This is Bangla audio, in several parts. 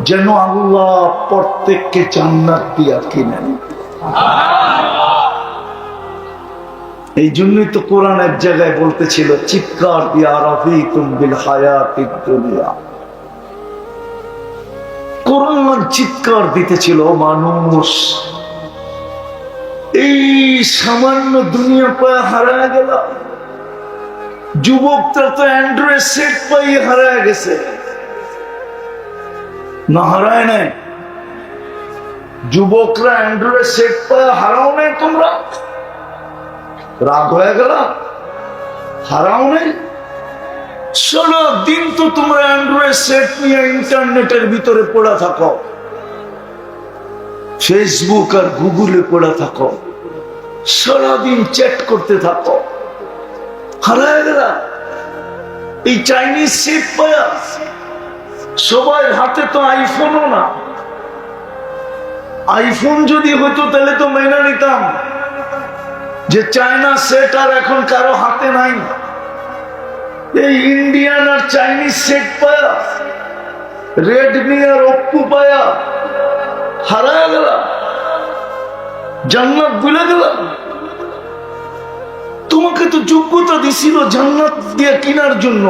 যেন আল্লাহ প্রত্যেককে জান্নাত দিয়া কিনেন। এই জন্যই তো কোরআন এক জায়গায় বলতেছিল, চিৎকার দিয়া রাফিকুম বিল হায়াতিদ দুনিয়া। কোরআন চিৎকার দিতেছিল, মানুষ এই সামান্য দুনিয়া পায় হারায় গেল। যুবকরা তো অ্যান্ড্রয়েড সেট পাই হারায় গেছে, না হারায় নাই? যুবকরা অ্যান্ড্রয়েড সেট পায় হারাও নাই? তোমরা রাগ হয়ে গেল? হারাও নাই? সারা দিন তো তোমরা অ্যান্ড্রয়েড সেট নিয়ে ইন্টারনেটের ভিতরে পড়া থাকো, ফেসবুক আর গুগলে পড়া থাকো, সারাদিন চ্যাট করতে থাকো, হারায় গেল। এই চাইনিজ সেট পায়া সবার হাতে তো আইফোনও না। আইফোন যদি হতো তাহলে তো মেনে নিতাম যে চায়না সেট আর এখন কারো হাতে নাই। এই ইন্ডিয়ান আর চাইনিজ সেট পায়া, রেডমি আর ওপ্পো পায়া হারায় গেল, জান্নাত ভুলে গেল। তোমাকে তো যোগ্যতা দিছিল জান্নাত দিয়ে কেনার জন্য,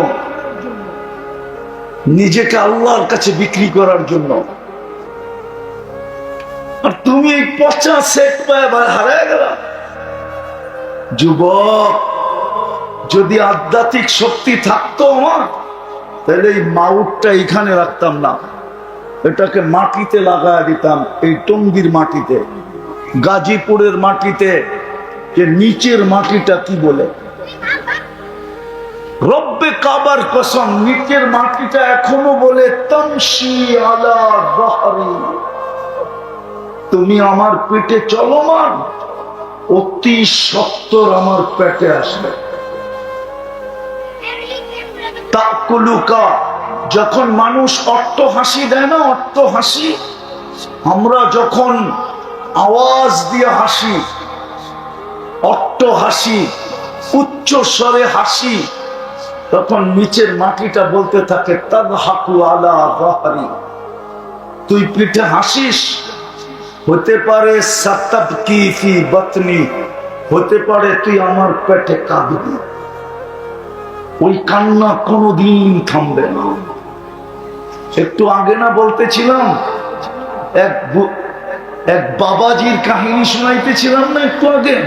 নিজেকে আল্লাহর কাছে বিক্রি করার জন্য, আর তুমি এই পচা সেট পায় হারায় গেল। যুবক, যদি আধ্যাত্মিক শক্তি থাকতো আমার, তাহলে এই মাউটটা এখানে রাখতাম না, এটাকে মাটিতে লাগায় দিতাম, এই টঙ্গীর মাটিতে, গাজীপুরের মাটিতে। যে নিচের মাটিটা কি বলে, রব্বে কাবার কসম, নিচের মাটিটা এখনো বলে তামশি আলা যাহরি, তুমি আমার পেটে চলমান, অতি সত্তর আমার পেটে আসবে। তাকুলুকা, যখন মানুষ অট্ট হাসি দেয় না, অট্ট হাসি, আমরা যখন আওয়াজ দিয়ে হাসি, অট্ট হাসি, উচ্চ স্বরে হাসি, তখন নিচের মাটিটা বলতে থাকে তাদহাকু আলা যাহরি, তুই পিঠে হাসিস, হতে পারে সাতাবকি ফি বাতনি, হতে পারে তুই আমার পেটে কাঁদবি। ওই কান্না কোনোদিন থামবে না। একটু আগে না বলতেছিলাম, এক বাবাজির কাহিনী শোনাইতেছিলাম না একটু আগে,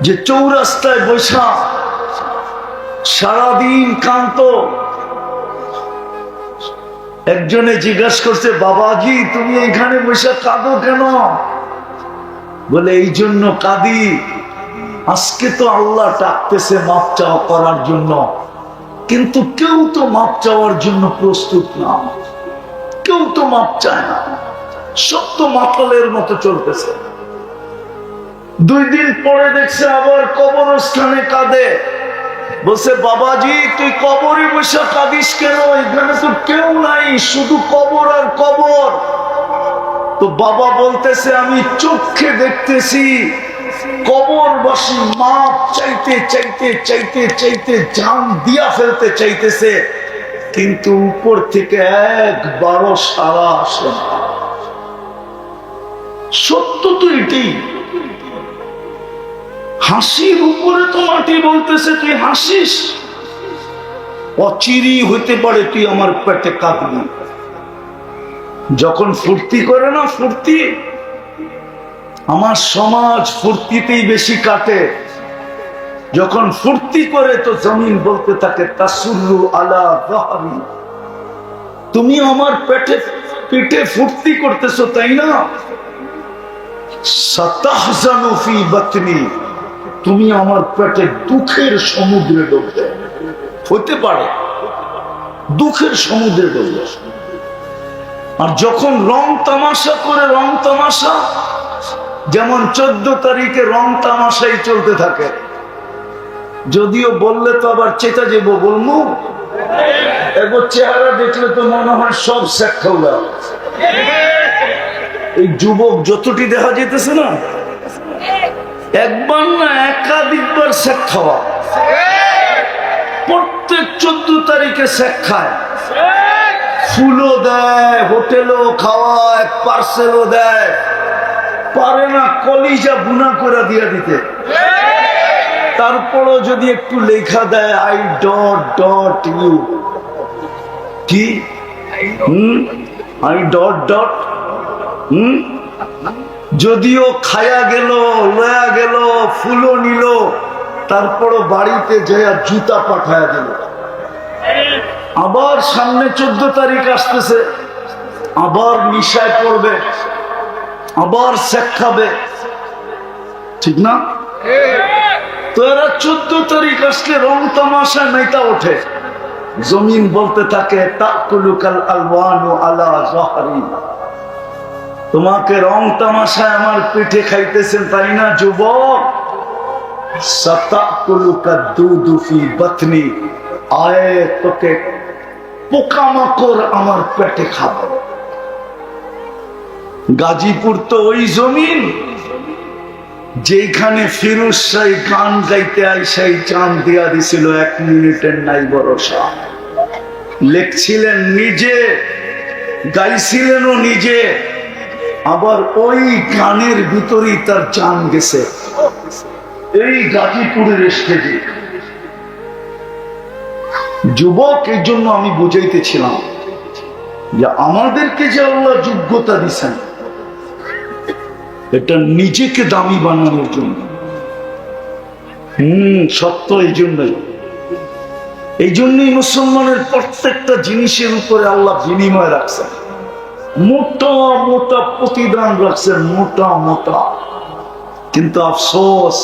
যে চৌরাস্তায় বসা সারাদিন কান্ত। একজনে জিজ্ঞাসা করছে, বাবাজি তুমি এখানে বসে কাঁদো কেন? বলে এই জন্য কাঁদি, আজকে তো আল্লাহ ডাকতেছে মাপ চাওয়া করার জন্য, কিন্তু কেউ তো মাপ চাওয়ার জন্য প্রস্তুত না, কেউ তো মাপ চায় না, সব তো মাতালের মতো চলতেছে। 2 দিন পরে দেখছে আবার কবরস্থানে কাঁদে, বলছে বাবাজি তুই কবরে বসে কাঁদিস কেন? এখানে তো কেউ নাই, শুধু কবর আর কবর। তো বাবা বলতেছে, আমি চোখে দেখতেছি কবরবাসী মাপ চাইতে চাইতে চাইতে চাইতে জান দিয়া ফেলতে চাইতেছে, কিন্তু উপর থেকে একবারও সাড়া আসে না। সত্য তো এটাই। হাসির উপরে তো মাটি বলতেছে তুই হাসিস, অচিরি হইতে পারে তুই আমার পেটে কাঁদবি। যখন ফুর্তি করে না, ফুর্তি, আমার সমাজ ফুর্তিতেই বেশি কাটে। যখন ফুর্তি করে তো জমিন বলতে থাকে তাসুল্লু আলা যাহরি, তুমি আমার পেটে ফুর্তি করতেছো তাই না? সাতাহজানু ফি বাতনি, তুমি আমার পেটে দুঃখের সমুদ্রে ডুববে। হতে পারে দুঃখের সমুদ্রে ডুববে। আর যখন রং তামাশা করে, রং তামাশা, যেমন 14 তারিখে রং তামাশাই চলতে থাকে, যদিও বললে তো আবার চেতা যাবো, বলবো এবার চেহারা দেখলে তো মনে হয় সব শেখাউলা। এই যুবক যতটি দেখা যেতেছে না, একবার না একাধিকবার শেখ খাওয়া, প্রত্যেক 14 তারিখে শেখ খায়, ফুলও দেয়, হোটেলও খাওয়ায়, পার্সেলও দেয়, পারে না কলিজা বুনা করে দিয়ে দিতে। তারপরও যদি একটু লেখা দেয় আই ডট ডট ইউ, কি আই ডট ডট যদিও খায়া গেল, লয়া গেল, ফুলও নিল, তারপরও বাড়িতে যায় জুতা পাঠায়া দিল। আবার সামনে 14 তারিখ আসতেছে, আবার নিশায় পড়বে, আবার শেখ খাবে, ঠিক না? তো এরা 14 তারিখ আসলে রং তামাশায় মেটা ওঠে। জমিন বলতে থাকে তাকুলুকাল আলওয়ানু আলা যহরি, তোমাকে রং তামাশায় আমার পিঠে খাইতেছেন তাই না যুবক? সাতাকুলুকা দুদু ফি বাতনি, আয়ে তোকে পোকামাকড় আমার পেটে খাবে। গাজীপুর তো ওই জমিন যেখানে ফিরোজ শাহ গান গাইতে আইসাই চাঁদ দিয়া দিছিল 1 মিনিটের নাই ভরসা। লেখছিলেন নিজে, গাইছিলেনও নিজে, আবার ওই গানের ভিতরেই তার জান গেছে। এই গাজীপুরের স্টেজে যুবক, এই জন্য আমি বুঝাইতেছিলাম যে আমাদেরকে যে আল্লাহ যোগ্যতা দিচ্ছেন এটা নিজেকে দামি বানানোর জন্য। সত্য এই জন্যই মুসলমানের প্রত্যেকটা জিনিসের উপরে আল্লাহ বিনিময় রাখছেন, মোটা মোটা প্রতিদান রাখছেন, মোটা মোটা। কিন্তু আফসোস,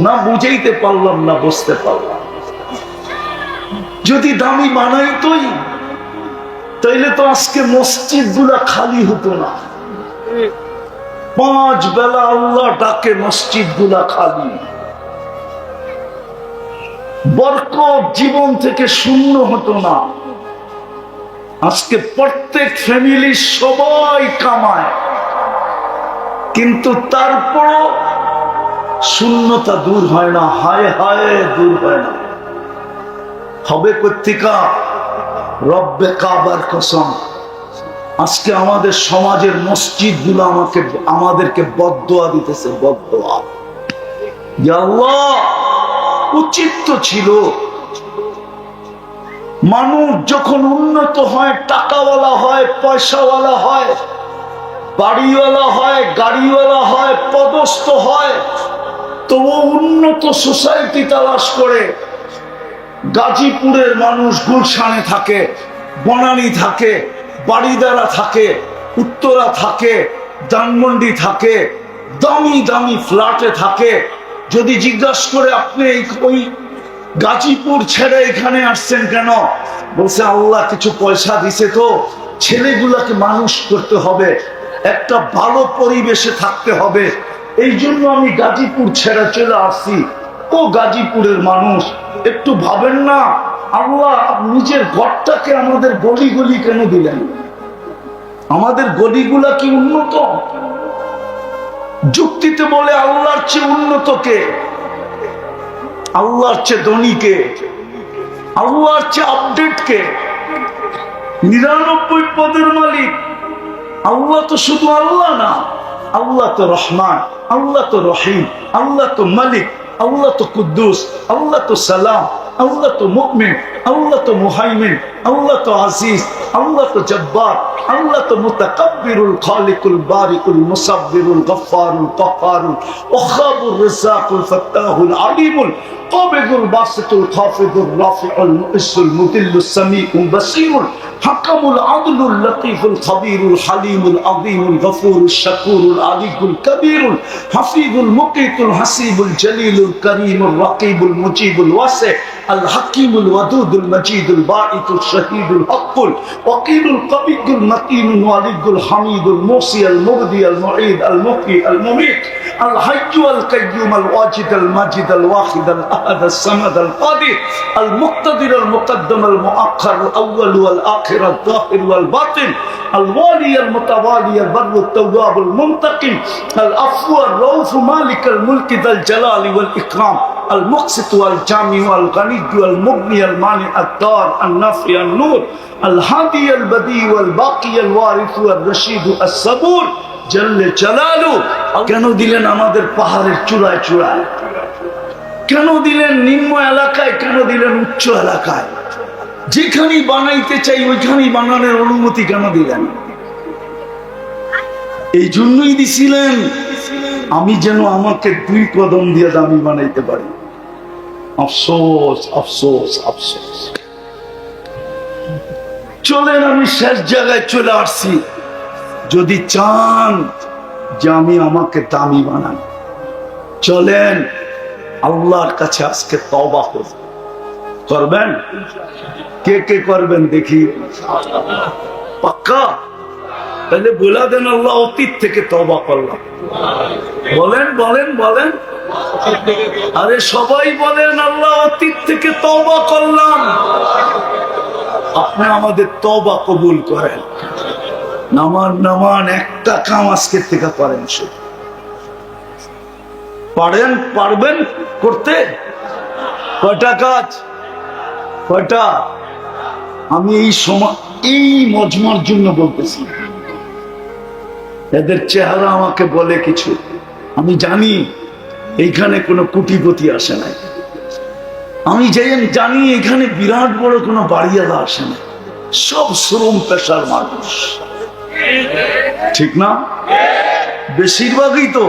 না বুঝাইতে পারলাম না বুঝতে পারলাম। যদি দামি বানাইতই তাইলে তো আজকে মসজিদ গুলা খালি হতো না। 5 বেলা আল্লাহ ডাকে, মসজিদ গুলা খালি। বরকত জীবন থেকে শূন্য হতো না। আজকে প্রত্যেক ফ্যামিলি সবাই কামায়, কিন্তু তারপরও শূন্যতা দূর হয় না। হায় হায়, দূর হয় না। হবে কর্তিকা, রব্বে কাবার কসম, আজকে আমাদের সমাজের মসজিদ গুলো আমাদেরকে বদদোয়া দিতেছে, বদদোয়া। আল্লাহ, উচিত তো ছিল মানুষ যখন উন্নত হয়, টাকাওয়ালা হয়, পয়সাওয়ালা হয়, বাড়িওয়ালা হয়, গাড়িওয়ালা হয়, পদস্থ হয়, তবু উন্নত সোসাইটি তালাশ করে। গাজীপুরের মানুষ গুলশানে থাকে, বনানী থাকে, বাড়িদারা থাকে, উত্তরা থাকে, ধানমন্ডি থাকে, দামি দামি ফ্ল্যাটে থাকে। যদি জিজ্ঞাসা করে আপনি ওই গাজীপুর ছেড়ে এখানে আসছেন কেন, বলছে আল্লাহ কিছু পয়সা দিছে তো, ছেলেগুলাকে মানুষ করতে হবে, একটা ভালো পরিবেশে থাকতে হবে, এই জন্য আমি গাজীপুর ছেড়ে চলে আসছি। ও গাজীপুরের মানুষ, একটু ভাবেন না, আল্লাহ নিজের ঘরটাকে আমাদের গলি গলি কেন দিলেন? আমাদের গলিগুলা কি উন্নত? যুক্তিতে বলে আল্লাহর চেয়ে উন্নত কে? আল্লাহর চেয়ে ধনী কে? আল্লাহর চেয়ে আপডেট কে? 99 পদের মালিক আল্লাহ তো শুধু আল্লাহ না, আল্লাহ তো রহমান, আল্লাহ তো রহিম, আল্লাহ তো মালিক, আল্লাহ তো কুদ্দুস, আল্লাহ তো সালাম, আল্লাহ তো মুমিন, আল্লাহ তো মুহাইমিন, আল্লাহ তো আজিজ, আল্লাহ তো জব্বার, আল্লাহ তো মুতাকাব্বিরুল খালিকুল বারিকুল মুসাব্বিরুল গফফারুল কাহ্হারুল ওয়াহাবুর রাযাকুল ফাত্তাহুল আলিমুল কাবিদুল বাসিতুল খাফিদুর রাফিউল মুইসুল মুদিল্লুস সামিউল বাসীরুল হাকামুল আদলুল লতীফুল খাবীরুল হালিমুল আযীমুল গফুরুশ শাকুরুল আলিকুল কবীরুল হাফিজুল মুকিতুল হাসিবুল জলিলুল করিমুল রাকিবুল মুজিবুল ওয়াসি আল হাকিমুল ওয়াদুদুল মজিদুল বাঈতুল শহীদুল হকুল ওয়াকিলুল কবিয়ুল মতিনুল ওয়ালিদুল হামিদুল মুসি আল মুবদি আল মুঈদ আল মুহয়ি আল মুমীত আল হাইয়্যু আল কাইয়্যুম আল ওয়াজিদ আল মাজিদ আল ওয়াহিদ আল আহাদ আল সামাদ আল কাদির আল মুক্তাদির আল মুকদ্দম আল মুআখ্খার আল আউয়াল ওয়াল আখির আল যাহির ওয়াল বাতিন আল ওয়ালি আল মুতাওয়ালি আল বার ওয়াত তাওয়াব আল মুনতাকিম আল আফু আল রাউফ মালিক আল মুলক যাল জালালি ওয়াল ইকরাম আল মুকসিত ওয়াল জামি ওয়াল গানি ওয়াল মুগনি আল মানি আত-তার আন-নাফি আন-নূর আল হাদি আল বাদি ওয়াল বাকি আল ওয়ারিস ওয়াল রশিদ আস-সাবুর জাল্লে জালালু। কেন দিলেন আমাদের পাহাড়ের চূড়ায় চূড়ায়? কেন দিলেন নিম্ন এলাকায়? কেন দিলেন উচ্চ এলাকায়? যেখানেই বানাইতে চাই ওইখানেই বানানোর অনুমতি কেন দিলেন? এই জন্যই দিছিলেন আমি যেন আমাকে 2 কদম দিয়ে দামি বানাইতে পারি। আফসোস আফসোস আফসোস। চলেন, আমি শেষ জায়গায় চলে আসছি। যদি চান যে আমি আমাকে দামি বানান, চলেন আল্লাহর কাছে আজকে তওবা করবেন। কে কে করবেন দেখি? পাক্কা? তাহলে বলে দেন আল্লাহ অতীত থেকে তওবা করলাম। বলেন বলেন বলেন, আরে সবাই বলেন আল্লাহ অতীত থেকে তওবা করলাম। আপনি আমাদের তওবা কবুল করেন। নামান একটা কাম আজকের থেকে করেন। শুধু পারবেন করতে? কয়টা কাজ? কয়টা? আমি এই সময় এই মজমার জন্য বলতেছি। এদের চেহারা আমাকে বলে কিছু। আমি জানি এইখানে কোনো কোটিপতি আসে নাই। আমি জানি এখানে বিরাট বড় কোনো বাড়িওয়ালা আসে নাই। সব শ্রম পেশার মানুষ, ঠিক না? বেশিরভাগই তো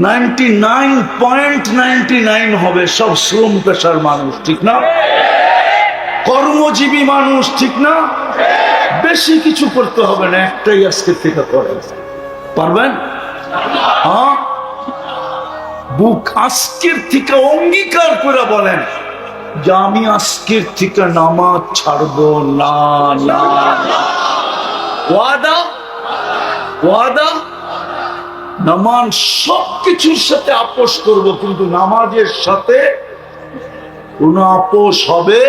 99.99 হবে সব শ্রম পেশার মানুষ, ঠিক না? কর্মজীবী মানুষ, ঠিক না? বেশি কিছু করতে হবে না, একটাই আজকের থেকে করেন। পারবেন? হ্যাঁ, বুক আজকের থেকে অঙ্গীকার করে বলেন যে আমি আজকের থেকে নামাজ ছাড়বো না। না, ওয়াদা ওয়াদা। নামাজ সবকিছুর সাথে আপোষ করব, কিন্তু নামাজের সাথে কোন আপোষ হবে?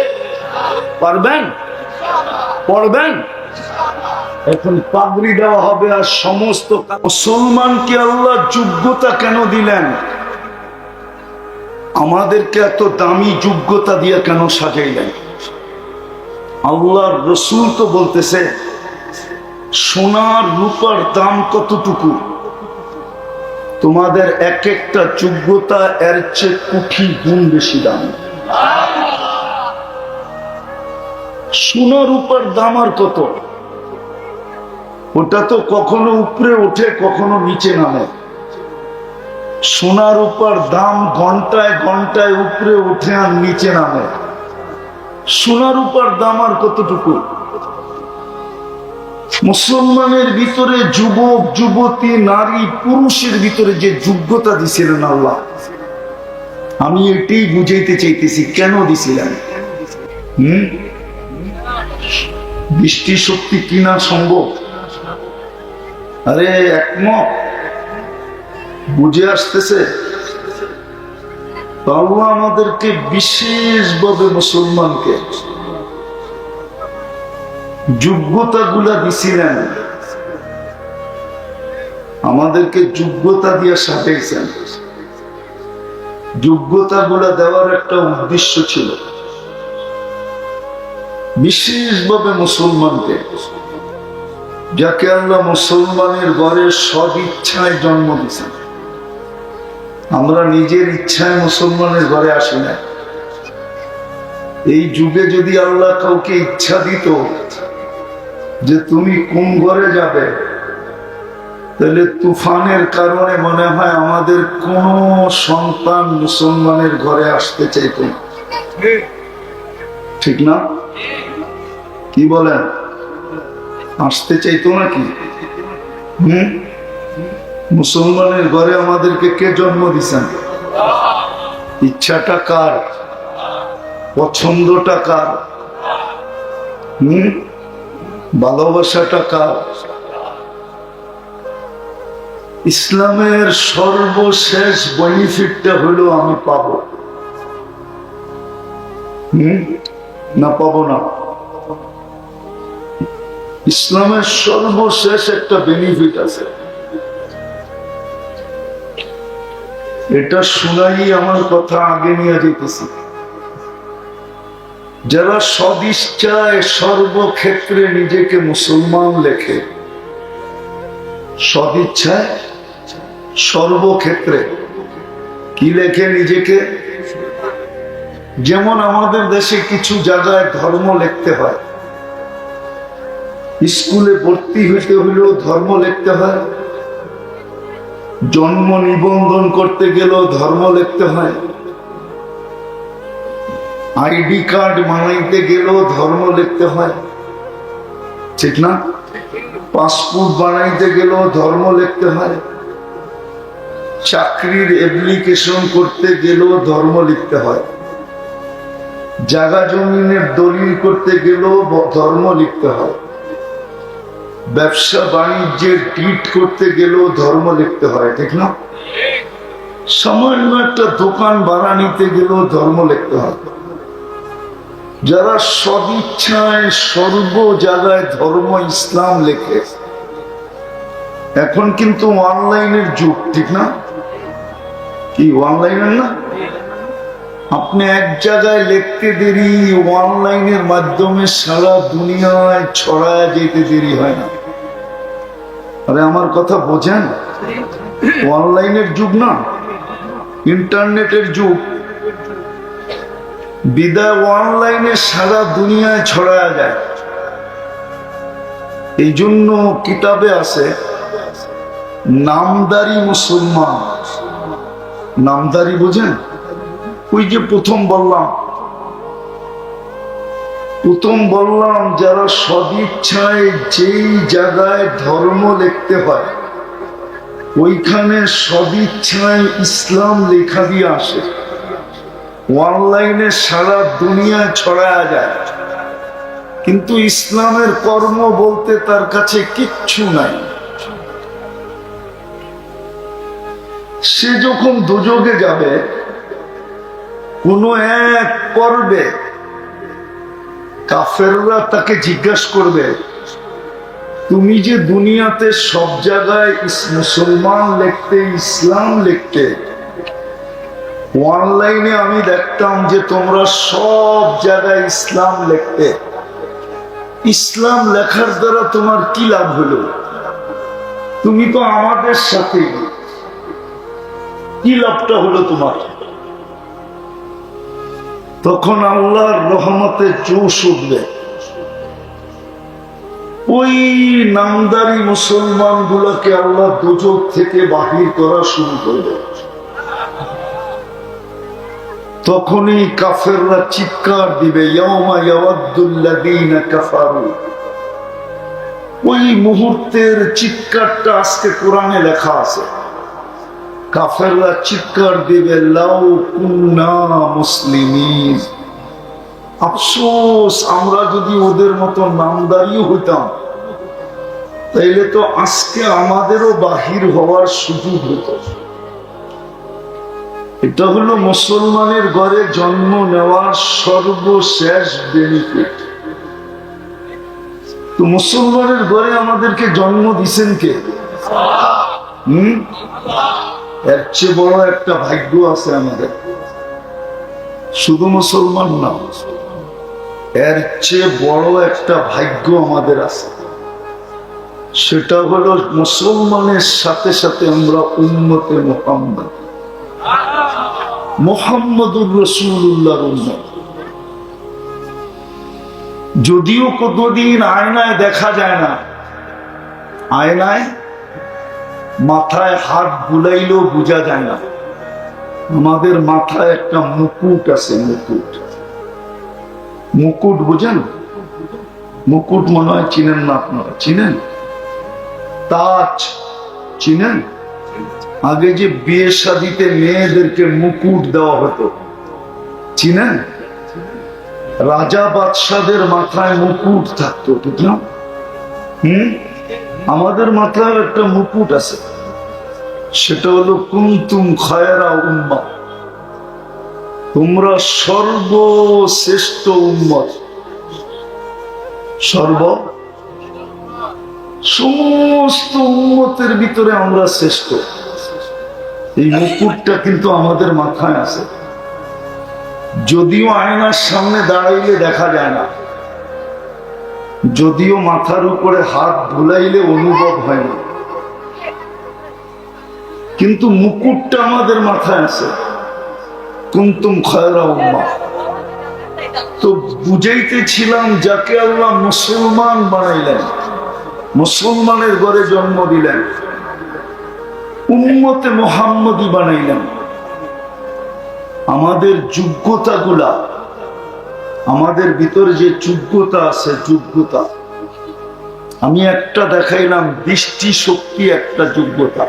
পারবেন? পড়বেন? এখন পাগড়ি দেওয়া হবে আর সমস্ত। মুসলমানকে আল্লাহ যোগ্যতা কেন দিলেন? আমাদেরকে এত দামি যোগ্যতা দিয়ে কেন সাজাইলেন? আল্লাহর রসুল তো বলতেছে সোনার রূপার দাম কতটুকু, তোমাদের এক একটা যোগ্যতা এর চেয়ে কোটি গুণ বেশি দাম। সোনা রূপার দাম আর কত? ওটা তো কখনো উপরে ওঠে, কখনো নিচে নামে। সোনা রূপার দাম ঘন্টায় ঘন্টায় উপরে ওঠে আর নিচে নামে। সোনা রূপার দাম আর কতটুকু? মুসলমানের ভিতরে যুবক যুবতী নারী পুরুষের ভিতরে যে যোগ্যতা দিছিলেন আল্লাহ, আমি এটাই বুঝাইতে চাইতেছি কেন দিছিলেন। বৃষ্টি শক্তি কিনা সম্ভব? আরে একমত বুঝে আসতেছে। আল্লাহ আমাদেরকে বিশেষভাবে মুসলমানকে যোগ্যতা গুলা দিছিলেন, আমাদেরকে যোগ্যতা দিয়ে সাজাইছেন। যোগ্যতা গুলা দেওয়ার একটা উদ্দেশ্য ছিল, বিশেষভাবে মুসলমানকে, যাকে আল্লাহ মুসলমানের ঘরে সব ইচ্ছায় জন্ম দিয়েছেন। আমরা নিজের ইচ্ছায় মুসলমানের ঘরে আসি না। এই যুগে যদি আল্লাহ কাউকে ইচ্ছা দিত যে তুমি কোন ঘরে যাবে, তাহলে তুফানের কারণে মনে হয় আমাদের কোন সন্তান মুসলমানের ঘরে আসতে চাইত না, ঠিক না? কি বলেন? আসতে চাইতো নাকি? মুসলমানের ঘরে আমাদেরকে কে জন্ম দিছেন? ইচ্ছাটা কার? পছন্দটা কার? ভালোবাসাটা কার? ইসলামের সর্বশেষ বেনিফিটটা হলো আমি পাবো না পাবো না? ইসলামের সর্বশেষ একটা বেনিফিট আছে, এটা শোনাই আমার কথা আগে নিয়ে যেতেছি। যারা সদিচ্ছায় সর্বক্ষেত্রে নিজেকে মুসলমান লেখে, সদিচ্ছায় সর্বক্ষেত্রে কি লেখে নিজেকে? যেমন আমাদের দেশে কিছু জায়গায় ধর্ম লিখতে হয়, স্কুলে ভর্তি হইতে হইলেও ধর্ম লিখতে হয়, জন্ম নিবন্ধন করতে গেলেও ধর্ম লিখতে হয়, আইডি কার্ড বানাইতে গেলেও ধর্ম লিখতে হয়, ঠিক না? পাসপোর্ট বানাইতে গেলেও ধর্ম লিখতে হয়, চাকরির অ্যাপ্লিকেশন করতে গেলেও ধর্ম লিখতে হয়, জায়গা জমিনের দলিল করতে গেলেও ধর্ম লিখতে হয়, ব্যবসা বাণিজ্যের ডিট করতে গেলেও ধর্ম লিখতে হয়, ঠিক না? সামান্য একটা দোকান ভাড়া নিতে গেলেও ধর্ম লিখতে হয়। যারা সদিচ্ছায় সর্ব জায়গায় ধর্ম ইসলাম লেখে, এখন কিন্তু অনলাইনের যুগ, ঠিক না? কি অনলাইনের না? আপনি এক জায়গায় লিখতে দেরি, অনলাইনের মাধ্যমে সারা দুনিয়ায় ছড়ায় যেতে দেরি হয় না। আরে আমার কথা বোঝেন? অনলাইনের যুগ না, ইন্টারনেটের যুগ, বিদায় অনলাইনে সারা দুনিয়ায় ছড়ায় যায়। এই জন্য কিতাবে আছে নামদারি মুসলমান। নামদারি বোঝেন? ওই যে প্রথম বললাম যারা সদিচ্ছায় যেই জায়গায় ধর্ম লিখতে হয় ওইখানে সদিচ্ছায় ইসলাম লেখা দিয়ে আসে, অনলাইনে সারা দুনিয়ায় ছড়ায়া যায়, কিন্তু ইসলামের কর্ম বলতে তার কাছে কিচ্ছু নাই। সে যখন দুযোগে যাবে, কোন এক পর্বে কাফেররা তাকে জিজ্ঞাসা করবে, তুমি যে দুনিয়াতে সব জায়গায় মুসলমান লিখতে, ইসলাম লিখতে, অনলাইনে আমি দেখতাম যে তোমরা সব জায়গায় ইসলাম লিখতে, ইসলাম লেখার দ্বারা তোমার কি লাভ হলো? তুমি তো আমাদের সাথে, কি লাভটা হলো তোমার? তখন আল্লাহর রহমতে জোশ উঠবে, ওই নামদারি মুসলমান গুলাকে আল্লাহ দোজখ থেকে বাহির করা শুরু করবে। তখনই কাফেররা চিৎকার দিবে, ইয়াউমা ইয়াওয়াদ্দুল্লাযীনা কাফারু। ওই মুহূর্তের চিৎকারটা আজকে কোরআনে লেখা আছে। কাফেররা চিৎকার দিবে, লাউ কুন্না মুসলিমিন, আফসোস আমরা যদি ওদের মতো নামদারিও হইতাম তাইলে তো আজকে আমাদেরও বাহির হওয়ার সুযোগ হতো। এটা হলো মুসলমানের ঘরে জন্ম নেওয়ার সর্বশেষ বেনিফিট। তো মুসলমানের ঘরে আমাদেরকে জন্ম দিছেন কে? এর চেয়ে বড় একটা ভাগ্য আছে আমাদের। শুধু মুসলমান না, এর চেয়ে বড় একটা ভাগ্য আমাদের আছে। সেটা হলো মুসলমানের সাথে সাথে আমরা উম্মতে মুহাম্মদ, মুহাম্মদুর রাসূলুল্লাহর উম্মত। যদিও কতদিন আয়নায় দেখা যায় না, আয়নায় মাথায় হাত বুলাইলেও বোঝা যায় না। আমাদের মাথায় একটা মুকুট আছে, মুকুট বুঝেন? মুকুট মনে হয় চিনেন না আপনারা? চিনেন? তাজ চিনেন? আগে যে বিয়ে শাদিতে মেয়েদেরকে মুকুট দেওয়া হতো, চিনেন? রাজা বাদশাদের মাথায় মুকুট থাকতো, ঠিক না? আমাদের মাথায় একটা মুকুট আছে, সেটা হলো কুনতুম খায়রা উম্মাহ, তোমরা সর্বশ্রেষ্ঠ উম্মত। সমস্ত উম্মতের ভিতরে আমরা শ্রেষ্ঠ। এই মুকুটটা কিন্তু আমাদের মাথায় আছে, যদিও আয়নার সামনে দাঁড়াইলে দেখা যায় না, যদিও মাথার উপরে হাত বুলাইলে অনুভব হয় না, কিন্তু মুকুটটা আমাদের মাথায় আছে। কুনতুম খায়রা উম্মাহ। তো বুঝাইতেছিলাম, যাকে আল্লাহ মুসলমান বানাইলেন, মুসলমানের ঘরে জন্ম দিলেন, উম্মতে মুহাম্মদী বানাইলেন, আমাদের যোগ্যতাগুলা, আমাদের ভিতরে যে যোগ্যতা আছে, যোগ্যতা আমি একটা দেখাইলাম, দৃষ্টি শক্তি একটা যোগ্যতা।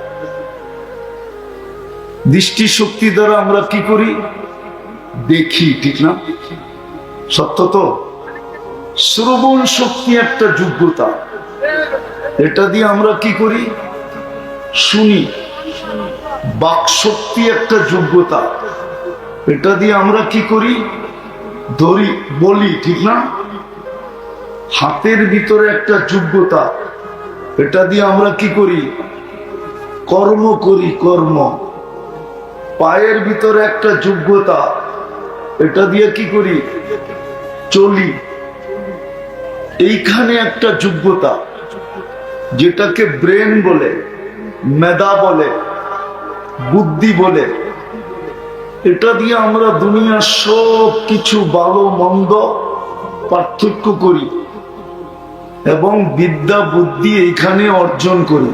দৃষ্টি শক্তি দ্বারা আমরা কি করি? দেখি, ঠিক না? সত্য তো? শ্রবণ শক্তি একটা যোগ্যতা, এটা দিয়ে আমরা কি করি? শুনি। বাক শক্তি একটা যোগ্যতা, এটা দিয়ে আমরা কি করি? ধরি, বলি, ঠিক না? হাতের ভিতরে একটা যোগ্যতা, এটা দিয়ে আমরা কি করি? কর্ম করি, কর্ম। পায়ের ভিতরে একটা যোগ্যতা, এটা দিয়ে কি করি? চলি। এইখানে একটা যোগ্যতা, যেটাকে ব্রেন বলে, মেধা বলে, বুদ্ধি বলে, এটা দিয়ে আমরা দুনিয়ার সব কিছু ভালো মন্দ পার্থক্য করি এবং বিদ্যা বুদ্ধি এইখানে অর্জন করি।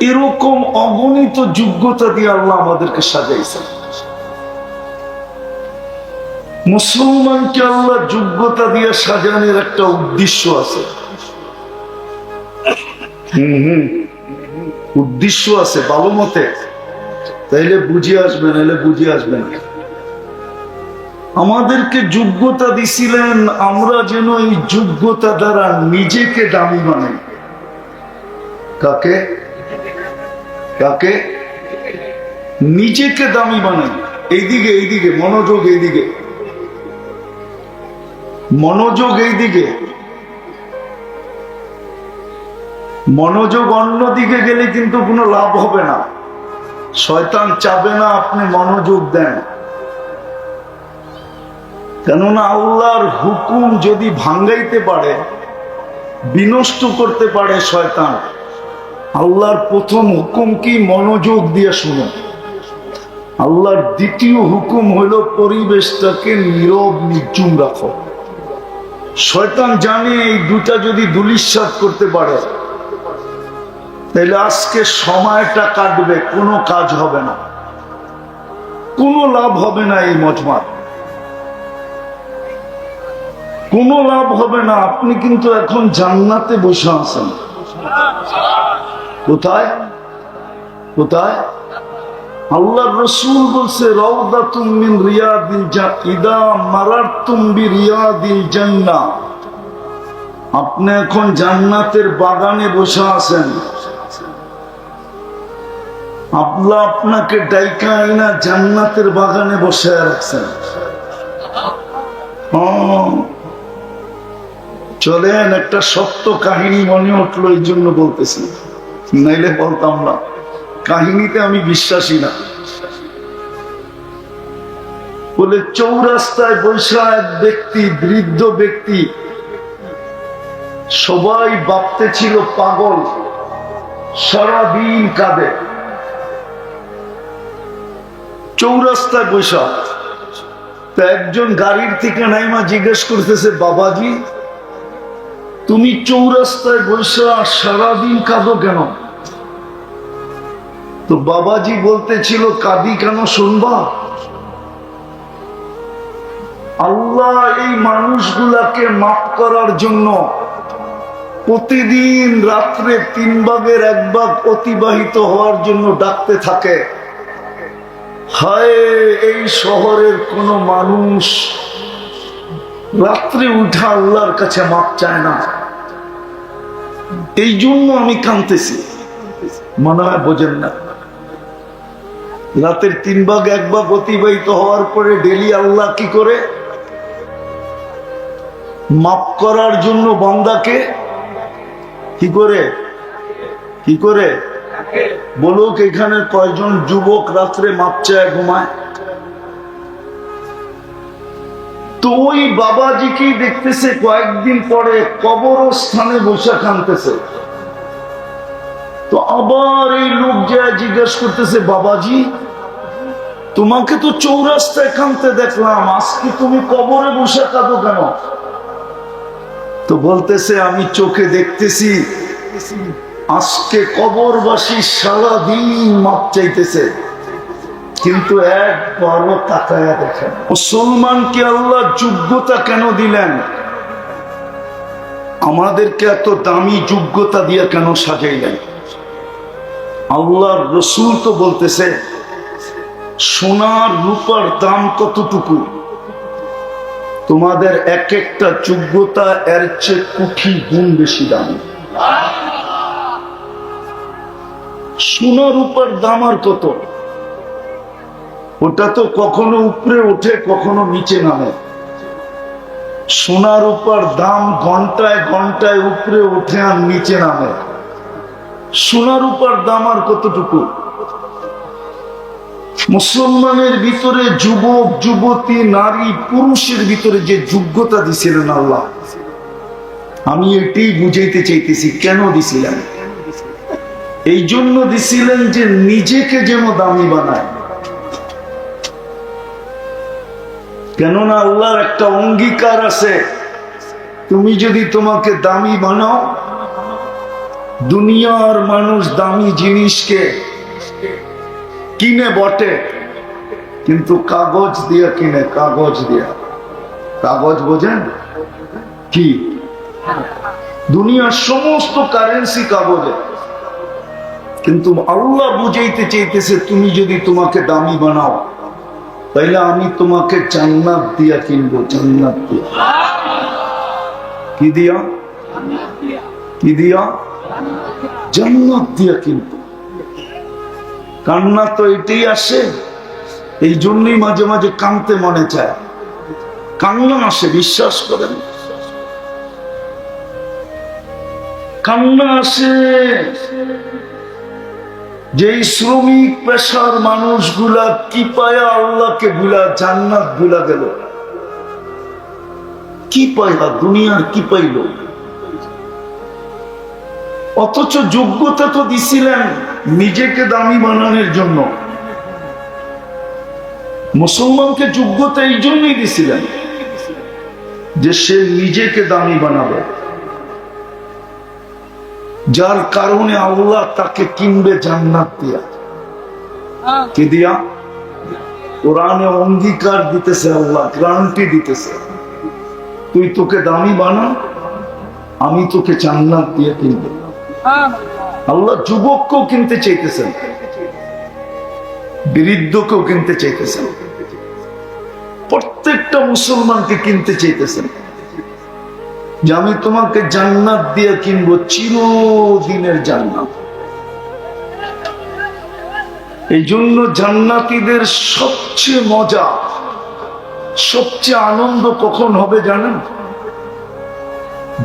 এরকম অগণিত যোগ্যতা দিয়ে আল্লাহ আমাদেরকে সাজাইছে। মুসলমানকে আল্লাহ যোগ্যতা দিয়ে সাজানোর একটা উদ্দেশ্য আছে। উদ্দেশ্য আছে ভালো মতে, তাইলে বুঝে আসবে, নাইলে বুঝে আসবে না। আমাদেরকে যোগ্যতা দিছিলেন আমরা যেন এই যোগ্যতা দ্বারা নিজেকে দামি বানাই। কাকে? কাকে? নিজেকে দামি বানাই। এইদিকে, এইদিকে মনোযোগ, এইদিকে মনোযোগ, এইদিকে মনোযোগ। অন্যদিকে গেলে কিন্তু কোনো লাভ হবে না। শয়তান চাবে না আপনি মনোযোগ দেন, কেননা আল্লাহর হুকুম যদি ভাঙ্গাইতে পারে, বিনষ্ট করতে পারে শয়তান, আল্লাহর প্রথম হুকুম কি? মনোযোগ দিয়ে শুনো। আল্লাহর দ্বিতীয় হুকুম হলো পরিবেশটাকে নীরব নির্জুম রাখো। শয়তান জানে এই দুটা যদি ধূলিসাৎ করতে পারে, তাহলে আজকে সময়টা কাটবে, কোনো কাজ হবে না, কোনো লাভ হবে না। এই মজমার কোনো লাভ হবে না। আপনি কিন্তু এখন জান্নাতে বসে আছেন। কোথায়? কোথায়? আল্লাহর রাসূল বলছে, রাউদাতুম মিন রিয়াদিল জান্নাহ ইদা মারারতুম বিরিয়াদিল জান্নাহ। আপনি এখন জান্নাতের বাগানে বসে আছেন। আল্লাহ আপনাকে ডাইকা আইনা জান্নাতের বাগানে বসে রাখছেন। চলেন, একটা সত্য কাহিনী মনে উঠলো, এই জন্য বলতেছি, নাইলে বলতাম না। কাহিনীতে আমি বিশ্বাসী না। বলে চৌরাস্তায় বৈশা এক ব্যক্তি, বৃদ্ধ ব্যক্তি, সবাই ভাবতে ছিল পাগল, সারাদিন কাঁদে। চৌরাস্তায় বৈশা তা একজন গাড়ির থেকে নাইমা জিজ্ঞেস করতেছে, বাবাজি তুমি চৌরাস্তায় বৈশা সারাদিন কাঁদো কেন? তো বাবাজি বলতেছিল, কাঁদি কেন শুনবা? আল্লাহ এই মানুষগুলাকে মাফ করার জন্য প্রতিদিন রাত্রে 3 ভাগের 1 ভাগ অতিবাহিত হওয়ার জন্য ডাকতে থাকে। হায়, এই শহরের কোন মানুষ রাত্রে উঠা আল্লাহর কাছে মাপ চায় না। এই জন্য আমি কাঁদতেছি। মনে হয় বোঝেন না। রাতের 3 ভাগ 1 ভাগ অতিবাহিত হওয়ার পরে ডেলি আল্লাহ কি করে? মাপ করার জন্য বান্দাকে কি করে? কি করে? বলুক এখানে কয়জন যুবক রাত্রে মাপ চায় ঘুমায়? তো ওই বাবাজিকেই দেখতেছে কয়েকদিন পরে কবরস্থানে বসে কাঁদতেছে। তো আবার এই লোক যায় জিজ্ঞাসা করতেছে, বাবাজি তোমাকে তো চৌরাস্তায় কাঁদতে দেখলাম, আজকে তুমি কবরে বসে কাঁদো কেন? তো বলতেছে, আমি চোখে দেখতেছি আজকে কবরবাসী সারাদিন মাপ চাইতেছে, কিন্তু একবারও তাকায়া দেখেন। মুসলমানকে আল্লাহ যোগ্যতা কেন দিলেন? আমাদেরকে এত দামি যোগ্যতা দিয়ে কেন সাজাইলেন? আল্লাহর রসুল তো বলতেছে, সোনার রূপার দাম কতটুকু, তোমাদের এক একটা যোগ্যতা এর চেয়ে কোটি গুণ বেশি দাম। সোনা রূপার দাম আর কত? ওটা তো কখনো উপরে ওঠে, কখনো নিচে নামে। সোনা রূপার দাম ঘন্টায় ঘন্টায় উপরে ওঠে আর নিচে নামে। সোনা রূপার দাম আর কতটুকু? মুসলমানের ভিতরে যুবক যুবতী নারী পুরুষের ভিতরে যে যোগ্যতা দিছিলেন আল্লাহ, আমি এটাই বুঝাইতে চাইতেছি কেন দিছিলেন। এই জন্য দিছিলেন যে নিজেকে যেন দামি বানায়। কেননা আল্লাহর একটা অঙ্গীকার আছে, তুমি যদি তোমাকে দামি বানাও, দুনিয়ার মানুষ দামি জিনিসকে কিনে বটে, কিন্তু কাগজ দিয়ে কিনে, কাগজ দিয়ে। কাগজ বোঝেন কি? দুনিয়ার সমস্ত কারেন্সি কাগজে। কিন্তু আল্লাহ বুঝাইতে চাইতেছে, তুমি যদি তোমাকে দামি বানাও, তাইলে আমি তোমাকে জান্নাত দিয়া কিনবো। জান্নাত দিয়া। কি দিয়া? কি দিয়া? জান্নাত দিয়া কিনবো। কান্না তো এটাই আসে, এই জন্যই মাঝে মাঝে কাঁদতে মনে চায়। কান্না আসে, বিশ্বাস করেন, কান্না আসে। যেই শ্রমিক পেশার মানুষগুলা কি পায়া আল্লাহকে ভুলা, জান্নাত ভুলা গেল। কি পাইলা? দুনিয়ার কি পাইল? অথচ যোগ্যতা তো দিছিলেন নিজেকে দামি বানানোর জন্য। মুসলমানকে যোগ্যতা এই জন্যই দিছিলেন যে সে নিজেকে দামি বানাবে, যার কারণে আল্লাহ তাকে কিনবে জান্নাত দিয়া। কি দিয়া? কোরআনে অঙ্গীকার দিতেছে, আল্লাহ গ্যারান্টি দিতেছে, তুই তোকে দামি বানা, আমি তোকে জান্নাত দিয়ে কিনবো। আল্লাহ যুবককেও কিনতে চাইতেছেন, বৃদ্ধকেও কিনতে চাইতেছেন, প্রত্যেকটা মুসলমানকে কিনতে চাইতেছেন যে আমি তোমাকে জান্নাত দিয়ে কিনবো, চিরদিনের জান্নাত। এই জন্য জান্নাতীদের সবচেয়ে মজা, সবচেয়ে আনন্দ কখন হবে জানেন?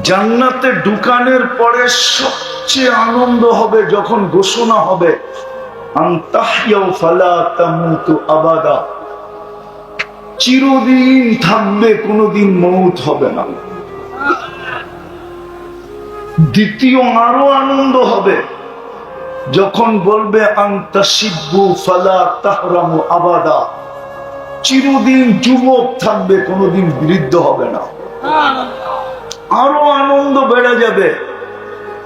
জান্নাতে ঢুকানোর পরে সবচেয়ে আনন্দ হবে যখন ঘোষণা হবে, আনতাহইয়া ফালা তামুতু আবাদা, চিরদিন থাকবে, কোনোদিন মউত হবে না। দ্বিতীয় আরো আনন্দ হবে যখন বলবে আনতাশিব্বু ফালা তাহরামু আবাদা, চিরদিন যুবক থাকবে, কোনোদিন বৃদ্ধ হবে না। আরো আনন্দ বেড়ে যাবে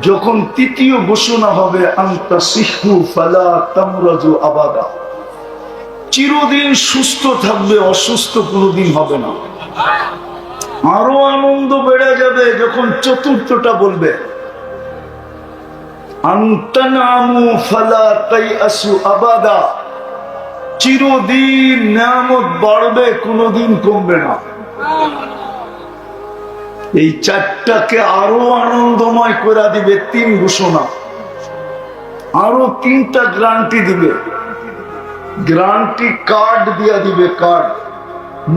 যখন তৃতীয় ঘোষণা হবে আনতাসিহু ফালা তামরাজু আবাদা, চিরদিন সুস্থ থাকবে, অসুস্থ কোনোদিন হবে না। আরো আনন্দ বেড়ে যাবে যখন চতুর্থটা বলবে আনতানামু ফালা তাইআসু আবাদা, চিরদিন নিয়ামত বাড়বে, কোনোদিন কমবে না। এই চারটাকে আরো আনন্দময় করে দিবে তিন ঘোষণা, আরো তিনটা গ্যারান্টি দিবে, গ্যারান্টি কার্ড দিয়া দিবে। কার্ড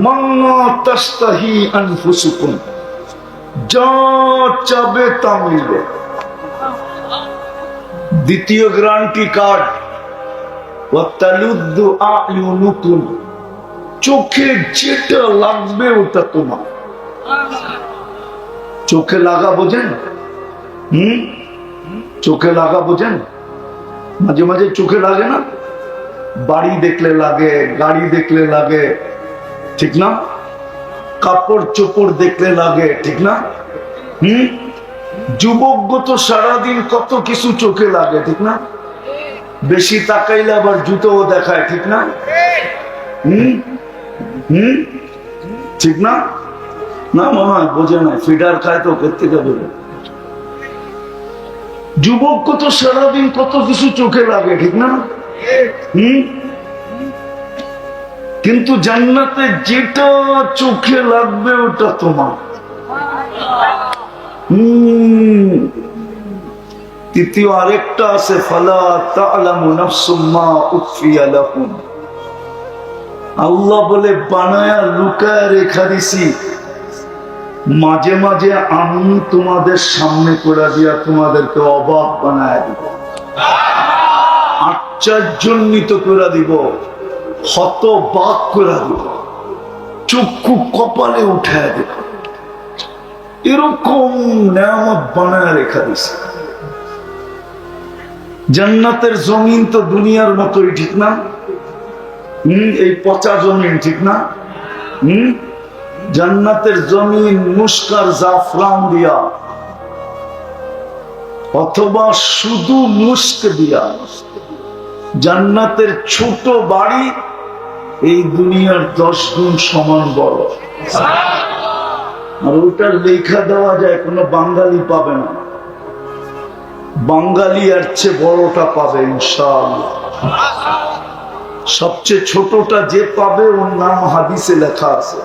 মান্না তাস্তাহি আনফুসুকুম, যা চাবে তা মিলবে। দ্বিতীয় গ্যারান্টি কার্ড ওয়াতালুদ্দু আ'য়ুনুকুম, চোখে যেটা লাগবে ওটা তোমার। চোখে লাগা বোঝেন? চোখে লাগা বোঝেন? মাঝে মাঝে চোখে লাগে না? বাড়ি দেখলে লাগে, গাড়ি দেখলে লাগে, ঠিক না? কাপড় চোপড় দেখলে লাগে, ঠিক না? যুবক তো সারাদিন কত কিছু চোখে লাগে, ঠিক না? বেশি তাকাইলে আবার জুতোও দেখায়, ঠিক না? ঠিক না? না মনে হয় বোঝে না, ফিডার খায় তো ওকে থেকে বলে। যুবক তো সারাদিন কত কিছু চোখে লাগে, ঠিক না? কিন্তু জান্নাতে যেটা চোখে লাগবে ওটা তোমার। তৃতীয় আরেকটা আছে, ফালা তা'লামু নাফসুম মা উখফিয়া লাহুম। আল্লাহ বলে বানায়া লুকায়া রেখা দিছি, মাঝে মাঝে আমি তোমাদের সামনে করে দিয়া তোমাদেরকে অবাক বানায় দিব, আশ্চর্যান্বিত করে দিব, হতবাক করে দিব, চক্ষু কপালে উঠায় দিব। এরকম নেয়ামত বানায় রেখা দিছে। জান্নাতের জমিন তো দুনিয়ার মতোই, ঠিক না? এই পচা জমিন, ঠিক না? জান্নাতের জমিন মুস্কার জাফরান দিয়া অথবা শুধু মুস্ক দিয়া। জান্নাতের ছোট বাড়ি এই দুনিয়ার 10 গুণ সমান বড়। আর ওটার লেখা দেওয়া যায়, কোনো বাঙালি পাবে না। বাঙালি এর চেয়ে বড়টা পাবে ইনশাআল্লাহ। সবচেয়ে ছোটটা যে পাবে ওর নাম হাদিসে লেখা আছে।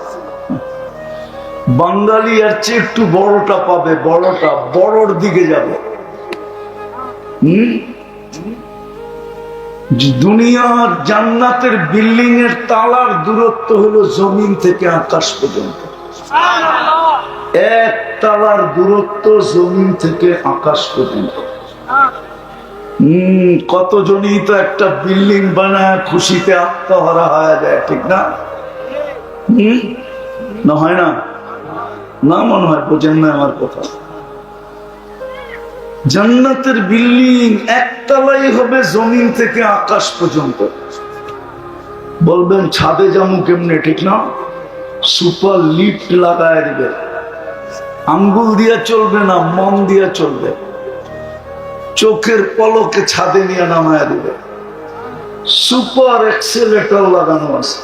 বাঙালি এর চেয়ে একটু বড়টা পাবে, বড়টা বড়র দিকে যাবে। দুনিয়ার জান্নাতের বিল্ডিং এর তালার দূরত্ব হলো জমিন থেকে আকাশ পর্যন্ত। এক তালার দূরত্ব জমিন থেকে আকাশ পর্যন্ত। কতজনই তো একটা বিল্ডিং বানায় খুশিতে আত্মহারা হয়ে যায়, ঠিক না? না হয় না? না মনে হয় বোঝেন না আমার কথা। জান্নাতের বিল্ডিং একতলাই হবে জমিন থেকে আকাশ পর্যন্ত। বলবেন ছাদে যাবো কেমনে, ঠিক না? সুপার লিফট লাগায় দিবে, আঙ্গুল দিয়া চলবে না, মন দিয়া চলবে। চোখের পলকে ছাদে নিয়ে নামায় দিবে। সুপার এক্সেলেটর লাগানো আছে,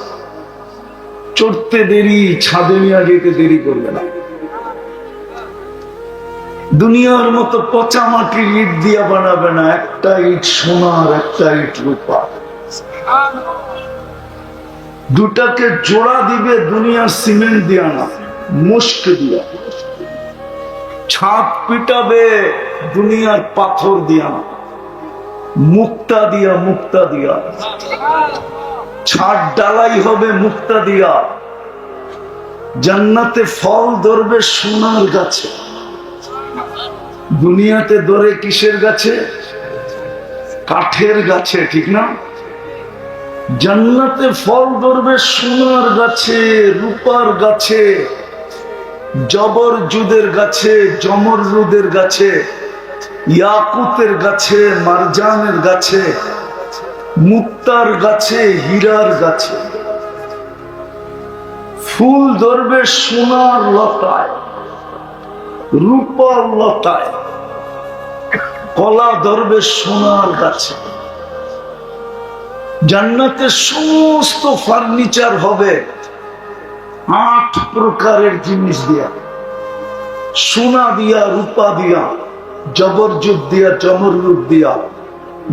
চড়তে দেরি, ছাদে নিয়ে যেতে দেরি করবে না। দুনিয়ার মতো পচা মাটির ইট দিয়া বানাবে না, একটা ইট সোনার, একটা ইট রূপা। দুটাকে জোড়া দিবে দুনিয়ার সিমেন্ট দিয়া না, মুস্ক দিয়া। ছাদ পিটাবে দুনিয়ার পাথর দিয়া না, মুক্তা দিয়া, মুক্তা দিয়া। ছাদ ডালাই হবে মুক্তা দিয়া। জান্নাতে ফল ধরবে সোনার গাছে, দুনিয়াতে ধরে কিসের গাছে? কাঠের গাছে, ঠিক না? জান্নাতে ফল ধরবে সোনার গাছে, রূপার গাছে, জবরজুদের গাছে, জমরজুদের গাছে, ইয়াকুতের গাছে, মারজানের গাছে, মুক্তার গাছে, হীরার গাছে। ফুল ধরবে সোনার লতায়, রূপার লতায়, কলা ধরবে সোনার গাছে। জান্নাতে সমস্ত ফার্নিচার হবে 8 প্রকারের জিনিস দিয়া, সোনা দিয়া, রূপা দিয়া, জবরজুদ দিয়া, জমরজুদ দিয়া,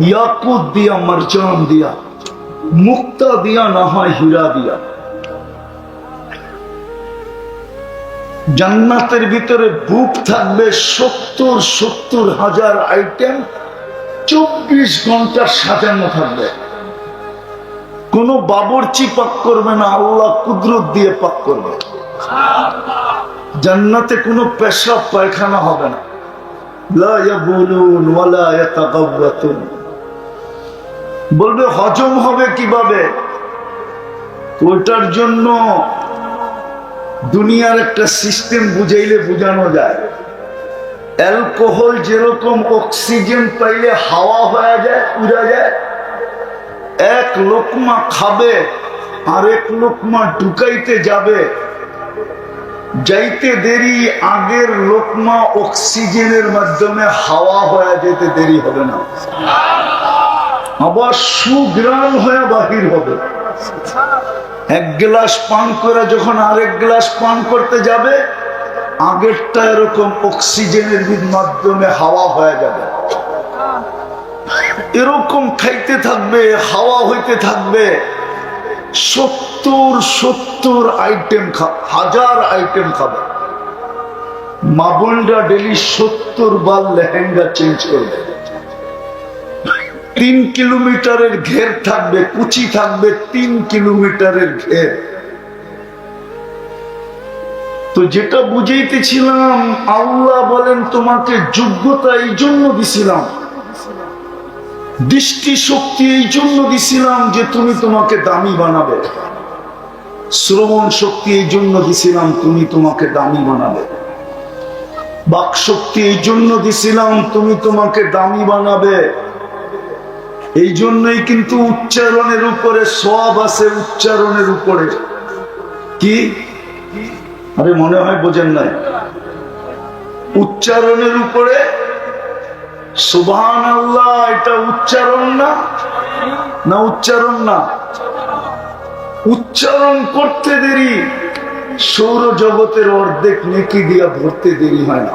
ইয়াকুত দিয়া, মারজান দিয়া, মুক্তা দিয়া, না হয় হীরা দিয়া। জান্নাতের ভিতরে বুক থাকবে 70,000 আইটেম, 24 ঘন্টা সাজানো থাকবে। কোন বাবুর্চি পাক করবে না, আল্লাহ কুদরত দিয়ে পাক করবে। জান্নাতে কোনো পেশাব পায়খানা হবে না। লা ইয়াবুলুন ওয়ালা ইয়াতাগাওয়াতুন। বলবে হজম হবে কিভাবে? ওটার জন্য দুনিয়ার একটা সিস্টেম বুঝাইলে বুঝানো যায়। অ্যালকোহল যেরকম অক্সিজেন পাইলে হাওয়া হয়ে যায়, উড়া যায়, এক লোকমা খাবে আরেক লোকমা ঢুকাইতে যাবে, যাইতে দেরি, আগের লোকমা অক্সিজেনের মাধ্যমে হাওয়া হয়ে যেতে দেরি হবে না, আবার সুগ্রাণ হয়ে বাহির হবে। এক গ্লাস পান করে যখন আরেক গ্লাস পান করতে যাবে, আগেরটা এরকম অক্সিজেনের মাধ্যমে হাওয়া হয়ে যাবে। এরকম খাইতে থাকবে, হাওয়া হইতে থাকবে। 70 আইটেম, হাজার আইটেম খাবে। মা বোনরা ডেলি 70 বার লেহেঙ্গা চেঞ্জ করবে। 3 কিলোমিটারের ঘের থাকবে, কুচি থাকবে 3 কিলোমিটারের ঘের। তো যেটা বুঝাইতেছিলাম, আল্লাহ বলেন তোমাকে যোগ্যতা এই জন্য দিছিলাম, দৃষ্টি শক্তি এই জন্য দিছিলাম যে তুমি তোমাকে দামি বানাবে, শ্রবণ শক্তি এই জন্য দিছিলাম তুমি তোমাকে দামি বানাবে, বাক শক্তি এই জন্য দিছিলাম তুমি তোমাকে দামি বানাবে। এই জন্যই কিন্তু উচ্চারণের উপরে সওয়াব আছে, উচ্চারণের উপরে কি, আরে মনে হয় বোঝেন নাই, উচ্চারণের উপরে সুবহানাল্লাহ, এটা উচ্চারণ না, না উচ্চারণ না, উচ্চারণ করতে দেরি সৌরজগতের অর্ধেক নেকি দিয়া ভরতে দেরি হয় না।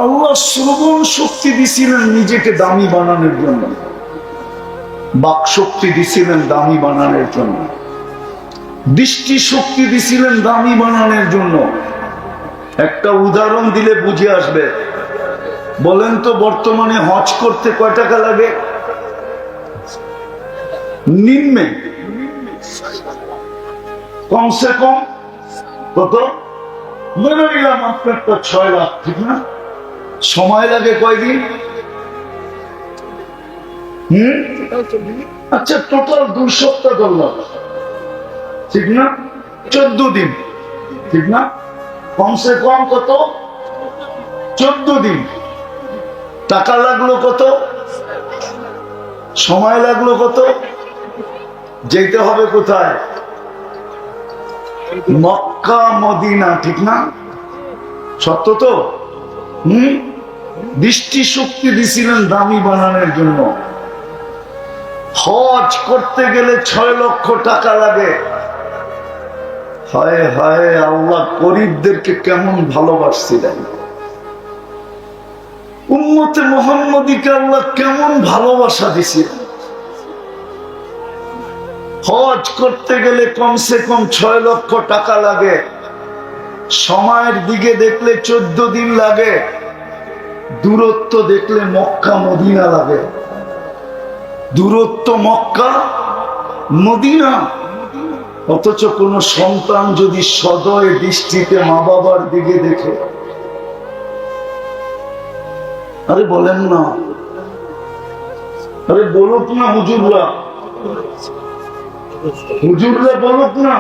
আল্লাহ শ্রবণ শক্তি দিছিলেন নিজেকে দামি বানানোর জন্য, বাক শক্তি দিছিলেন দামি বানানোর জন্য, দৃষ্টি শক্তি দিছিলেন দামি বানানোর জন্য। একটা উদাহরণ দিলে বুঝে আসবে। বলেন তো বর্তমানে হজ করতে কয় টাকা লাগে? নিম্নে কমসে কম কত? মেনে নিলাম আপনার তো 6 লাখ, ঠিক না? সময় লাগে কয়দিন? আচ্ছা, টোটাল 2 সপ্তাহ ধরলাম, ঠিক না? 14 দিন, ঠিক না? কমসে কম কত? 14 দিন। টাকা লাগলো কত? সময় লাগলো কত? যেতে হবে কোথায়? মক্কা মদিনা, ঠিক না? সত্য তো? দৃষ্টি শক্তি দিছিলেন দামি বানানোর জন্য। হজ করতে গেলে 6 লক্ষ টাকা লাগে। হায় হায়, আল্লাহ গরিবদেরকে কেমন ভালোবাসছিলেন, উম্মতে মুহাম্মদীকে আল্লাহ কেমন ভালোবাসা দিছিলেন। হজ করতে গেলে কমসে কম 6 লক্ষ টাকা লাগে। সময়ের দিকে দেখলে 14 দিন লাগে, দূরত্ব দেখলে মক্কা মদিনা লাগে। দূরত্ব মক্কা মদিনা, অথচ কোন সন্তান যদি সদয় দৃষ্টিতে মা বাবার দিকে দেখে, আরে বলেন না, আরে বলুক না হুজুররা, হুজুররা বলুক না,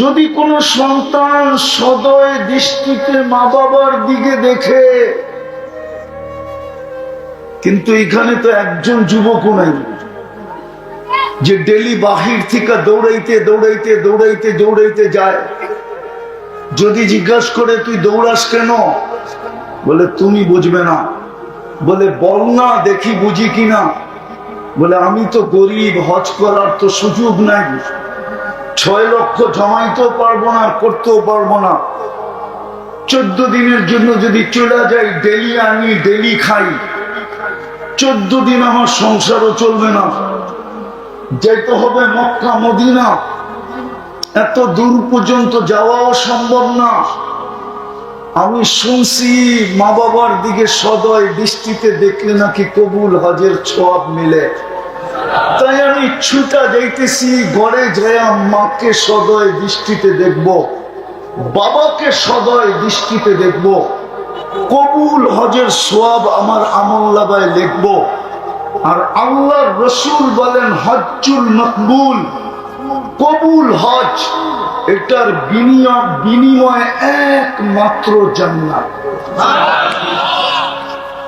যদি কোন সন্তান সদয় দৃষ্টিতে মা বাবার দিকে দেখে, কিন্তু এখানে তো একজন যুবকও নাই যে ডেলি বাহির থেকে দৌড়াইতে দৌড়াইতে দৌড়াইতে দৌড়াইতে যায়। যদি জিজ্ঞাসা করে তুই দৌড়াস কেন, বলে তুমি বুঝবে না। বলে বল না দেখি বুঝি কিনা। বলে আমি তো গরিব, হজ করার তো সুযোগ নাই, 6 লক্ষ জমাইতেও পারবো না, করতেও পারবো না। 14 দিনের জন্য যদি চলে যাই, ডেলি আনি ডেলি খাই, 14 দিন আমার সংসারও চলবে না। যেতে হবে মক্কা মদিনা, এত দূর পর্যন্ত যাওয়াও সম্ভব না। আমি শুনছি মা বাবার দিকে সদয় দৃষ্টিতে দেখলে নাকি কবুল হজের সওয়াব মিলে। তাই আমি ছুটা যাইতেছি, ঘরে যাইয়া মাকে সদয় দৃষ্টিতে দেখব, বাবাকে সদয় দৃষ্টিতে দেখব। কবুল হজের সওয়াব আমার আমলনামায় লিখব। আর আল্লাহর রাসূল বলেন হজ্জুল মাকবুল, কবুল হজ, এটার বিনিময় একমাত্র জান্নাত।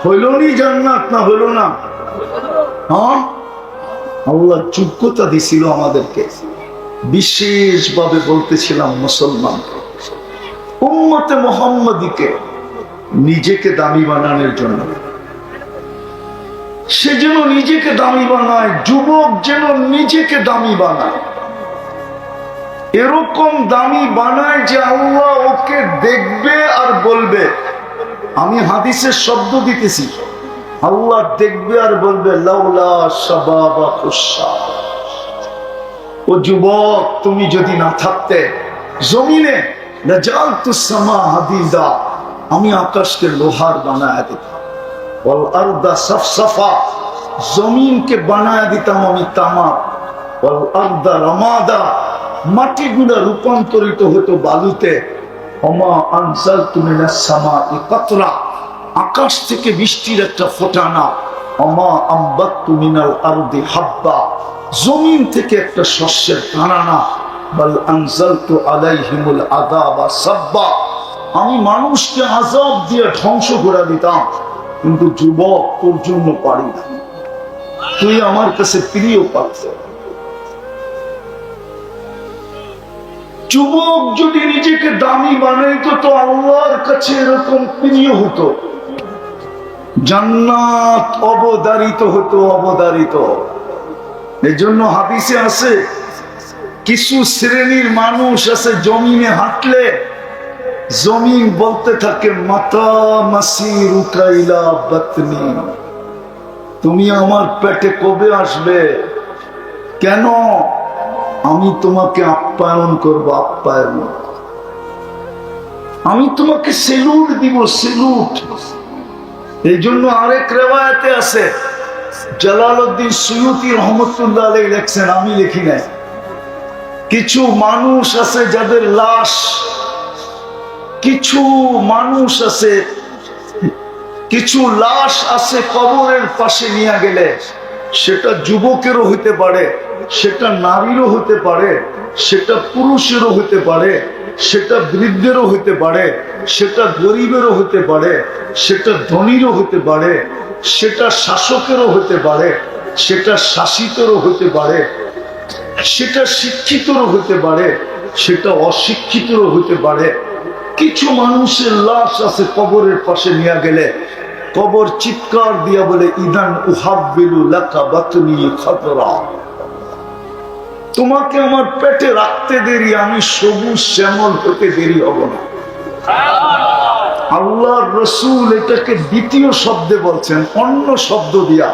হইল নি জান্নাত না হইল না? হ্যাঁ, আল্লাহ যোগ্যতা দিছিল আমাদেরকে। বিশেষভাবে বলতেছিলাম মুসলমানকে, উম্মতে মুহাম্মাদীকে নিজেকে দামি বানানোর জন্য। সে যেন নিজেকে দামি বানায়, যুবক যেন নিজেকে দামি বানায়, এরকম দামি বানায় যে আল্লাহ ওকে দেখবে আর বলবে, আমি হাদিসের শব্দ দিতেছি, আল্লাহ দেখবে আর বলবে লাউলা শাবাবা খুশা, ও যুবক তুমি যদি না থাকতে জমিনে লাজালতু সামা হাদিদা, আমি আকাশকে লোহার বানায় দিতাম, ওয়াল আরদা সাফসাফা, জমিনকে বানায় দিতাম আমি তামা, ওয়াল আরদা রামাদা, মাটিগুলা রূপান্তরিত হতো বালুতে, ওমা আনজালতু মিনাস সামাই কাতরা, আকাশ থেকে বৃষ্টির একটা ফোঁটানা, ওমা আম্বাততু মিনাল আরদি হাব্বা, জমিন থেকে একটা শস্যের দানা, বাল আনজালতু আলাইহিমুল আযাবা সাব্বা, আমি মানুষকে আযাব দিয়ে ধ্বংস করে দিতাম। কিন্তু যুবক তোর জন্য পারি না, তুই আমার কাছে প্রিয় পাত্র। যুবক যদি নিজেকে দামি বানাইতো তো আল্লাহর কাছে এরকম প্রিয় হতো, জান্নাত অবধারিত হতো, অবধারিত। এই জন্য হাদিসে আছে কিছু শ্রেণীর মানুষ আছে জমিনে হাঁটলে জমিন বলতে থাকে মাতা মাসিরুকা ইলা বাতনি, তুমি আমার পেটে কবে আসবে? কেন? আমি তোমাকে আপ্যায়ন করব, আপ্যায়ন, আমি তোমাকে সেলুট দিব, সেলুট। এই জন্য আরেক রিওয়ায়াতে আছে, জালালউদ্দিন সুয়ুতী রহমাতুল্লাহ আলাইহি লেখছেন, আমি লিখি নাই, কিছু মানুষ আছে যাদের লাশ, কিছু মানুষ আছে, কিছু লাশ আছে কবরের পাশে নিয়ে গেলে, সেটা যুবকেরও হইতে পারে, সেটা নারীরও হতে পারে, সেটা পুরুষেরও হতে পারে, সেটা বৃদ্ধেরও হতে পারে, সেটা গরিবেরও হতে পারে, সেটা ধনীরও হতে পারে, সেটা শাসকেরও হতে পারে, সেটা শাসিতেরও হতে পারে, সেটা শিক্ষিতরও হতে পারে, সেটা অশিক্ষিতরও হতে পারে। কিছু মানুষের লাশ আছে কবরের পাশে নিয়ে গেলে কবর চিৎকার দিয়া বলে ইদান উহাব্বিলু লাকা বাতনি খাতরা, তোমাকে আমার পেটে রাখতে দেরি, আমি সবুজ শ্যামল হতে দেরি হব না। আল্লাহর রাসূল এটাকে দ্বিতীয় শব্দে বলছেন, অন্য শব্দ দিয়া,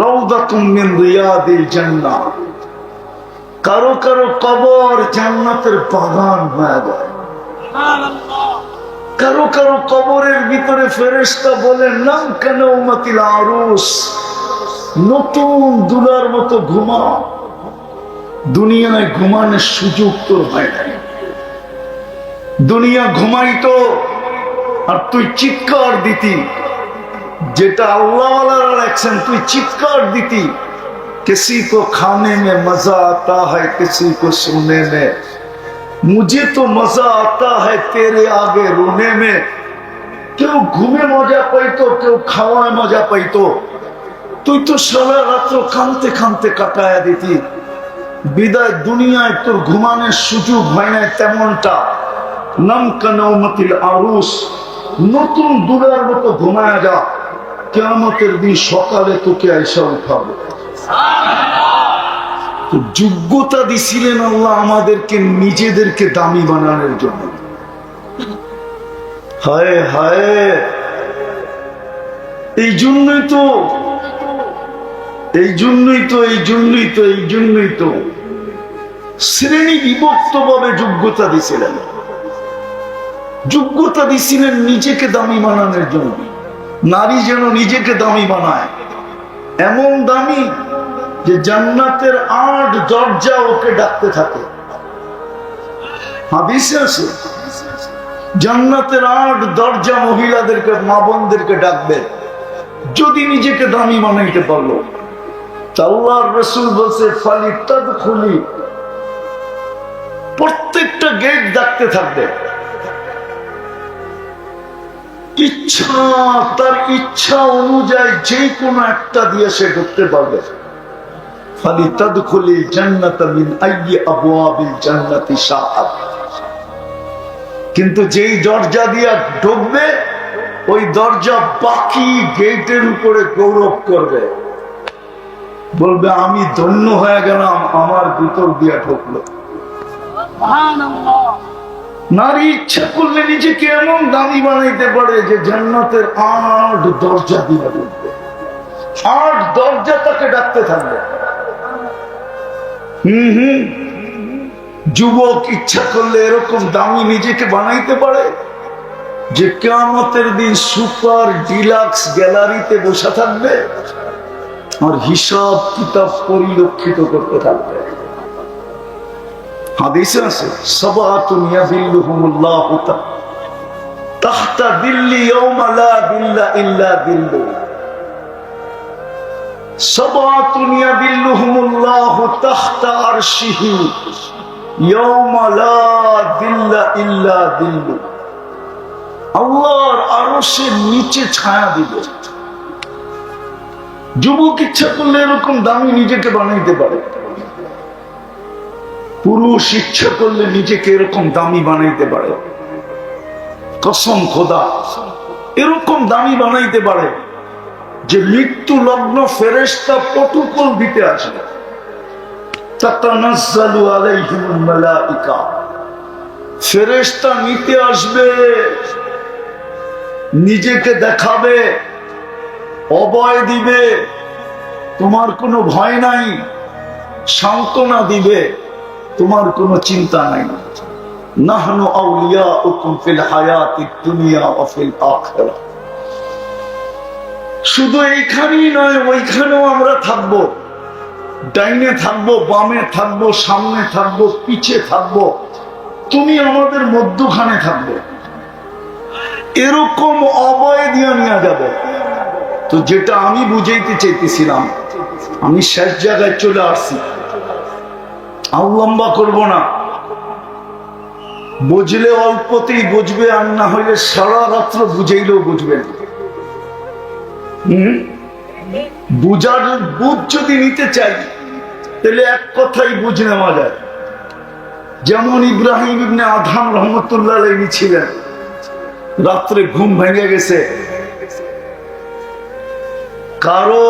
রাউদাতুম মিন রিয়াদিল জান্নাহ, কারো কারো কবর জান্নাতের বাগান হয়ে যায়। কারো কারো কবরের ভিতরে ফেরেশতা বলেন নাম কেন উমাতিল আরুস, নতুন দুলার মতো ঘুমা, দুনিয়ায় ঘুমানোর সুযোগ তো হয় না। দুনিয়া ঘুমাইতো আর তুই চিৎকার দিতি, যেটা আল্লাহওয়ালারা লেখছেন, তুই চিৎকার দিতি, किसी को खाने में मजा आता है किसी को सोने में, मुझे तो मजा आता है तेरे आगे रोने में। কেউ ঘুমে মজা পাইতো, কেউ খাওয়ায় মজা পাইতো, তুই তো সারা রাত্র কানতে কানতে কাটায়া দিতি। বিদায় দুনিয়ায় তোর ঘুমানোর সুযোগ হয় না তেমনটা। নাম কানাউমাতিল আরুস, নতুন দুলার মতো ঘুমায়া যা, কিয়ামতের দিন সকালে তোকে আইসা উঠাবো। যোগ্যতা দিছিলেন আল্লাহ আমাদেরকে নিজেদেরকে দামি বানানোর জন্য। হায় হায়, এই জন্যই তো শ্রেণী বিভক্ত ভাবে যোগ্যতা দিছিলেন। যোগ্যতা দিছিলেন নিজেকে দামি বানানোর জন্য। নারী যেন নিজেকে দামি বানায়, এমন দামি যে জান্নাতের ৮ দরজা ওকে ডাকতে থাকে। হাদিসে আছে জান্নাতের 8 দরজা মহিলাদেরকে, মা বোনদেরকে ডাকবে যদি নিজেকে দামি বানাইতে পারলো। আল্লাহর রাসূল বলছে ফালিতাদখুলি, প্রত্যেকটা গেট ডাকতে থাকবে। ইচ্ছা, তার ইচ্ছা অনুযায়ী যে কোনো একটা দিয়ে সে ঢুকতে পারবে। ফালিতাদখুলি জান্নাতা মিন আইয়ি আবওয়াবিল জান্নাতি শাআত। কিন্তু যেই দরজা দিয়ে ঢুকবে ওই দরজা বাকি গেটের উপরে গৌরব করবে, বলবে আমি ধন্য হয়ে গেলাম, আমার ভিতর দিয়া ঢুকলো। নারী ইচ্ছা করলে নিজেকে এমন দামি বানাইতে পারে যে জান্নাতের 8 দরজা দিয়ে ঢুকবে, 8 দরজা তাকে ডাকতে থাকবে। যুবক ইচ্ছা করলে এরকম দামি নিজেকে বানাইতে পারে যে কিয়ামতের দিন সুপার ডিলাক্স গ্যালারিতে বসে থাকবে আর হিসাব কিতাব পরিলক্ষিত করতে থাকবে। হাদিসে আছে সাবাতুন ইয়াযিল্লুহুমুল্লাহু তাহতা দিল্লি ইয়াওমা লা দিল্লা ইল্লা দিল্লু। সাবাতুন ইয়াযিল্লুহুমুল্লাহু তাহতা আরশিহি ইয়াওমা লা দিল্লা ইল্লা দিল্লু। আল্লাহর আরশের নিচে ছায়া দিবে। যুবক ইচ্ছা করলে এরকম দামি নিজেকে বানাইতে পারে, পুরুষ ইচ্ছা করলে নিজেকে এরকম দামি বানাইতে পারে। কসম খোদা, এরকম দামি বানাইতে পারে যে মৃত্যু লগ্ন ফেরেশতা প্রটোকল দিতে আসবে। তাতানাজ্জালু আলাইহিমুল মালাইকা, ফেরেশতা নিতে আসবে, নিজেকে দেখাবে, অভয় দিবে, তোমার কোনো ভয় নাই, সান্ত্বনা দিবে, তোমার কোনো চিন্তা নাই। নাহনু আউলিয়াউকুম ফিল হায়াতিদ দুনিয়া ওয়া ফিল আখিরাহ। শুধু এইখানেই নয়, ওইখানেও আমরা থাকবো, ডাইনে থাকবো, বামে থাকবো, সামনে থাকবো, পিছে থাকবো, তুমি আমাদের মধ্যখানে থাকবে। এরকম অভয় দিয়ে নেওয়া যাবে। তো যেটা আমি বুঝাইতে চাইতেছিলাম, আমি শেষ জায়গায় চলে আসছি, আর লম্বা করবো না। বুঝলে অল্পতেই বুঝবে, আর না হইলে সারা রাত্র বুঝাইলেও বুঝবেন। বুঝার বুঝ যদি নিতে চাই তাহলে এক কথাই বুঝ নেওয়া যায়। যেমন ইব্রাহিম ইবনে আদহাম রহমতুল্লাহ আলাইহি ছিলেন, রাত্রে ঘুম ভেঙে গেছে, কারো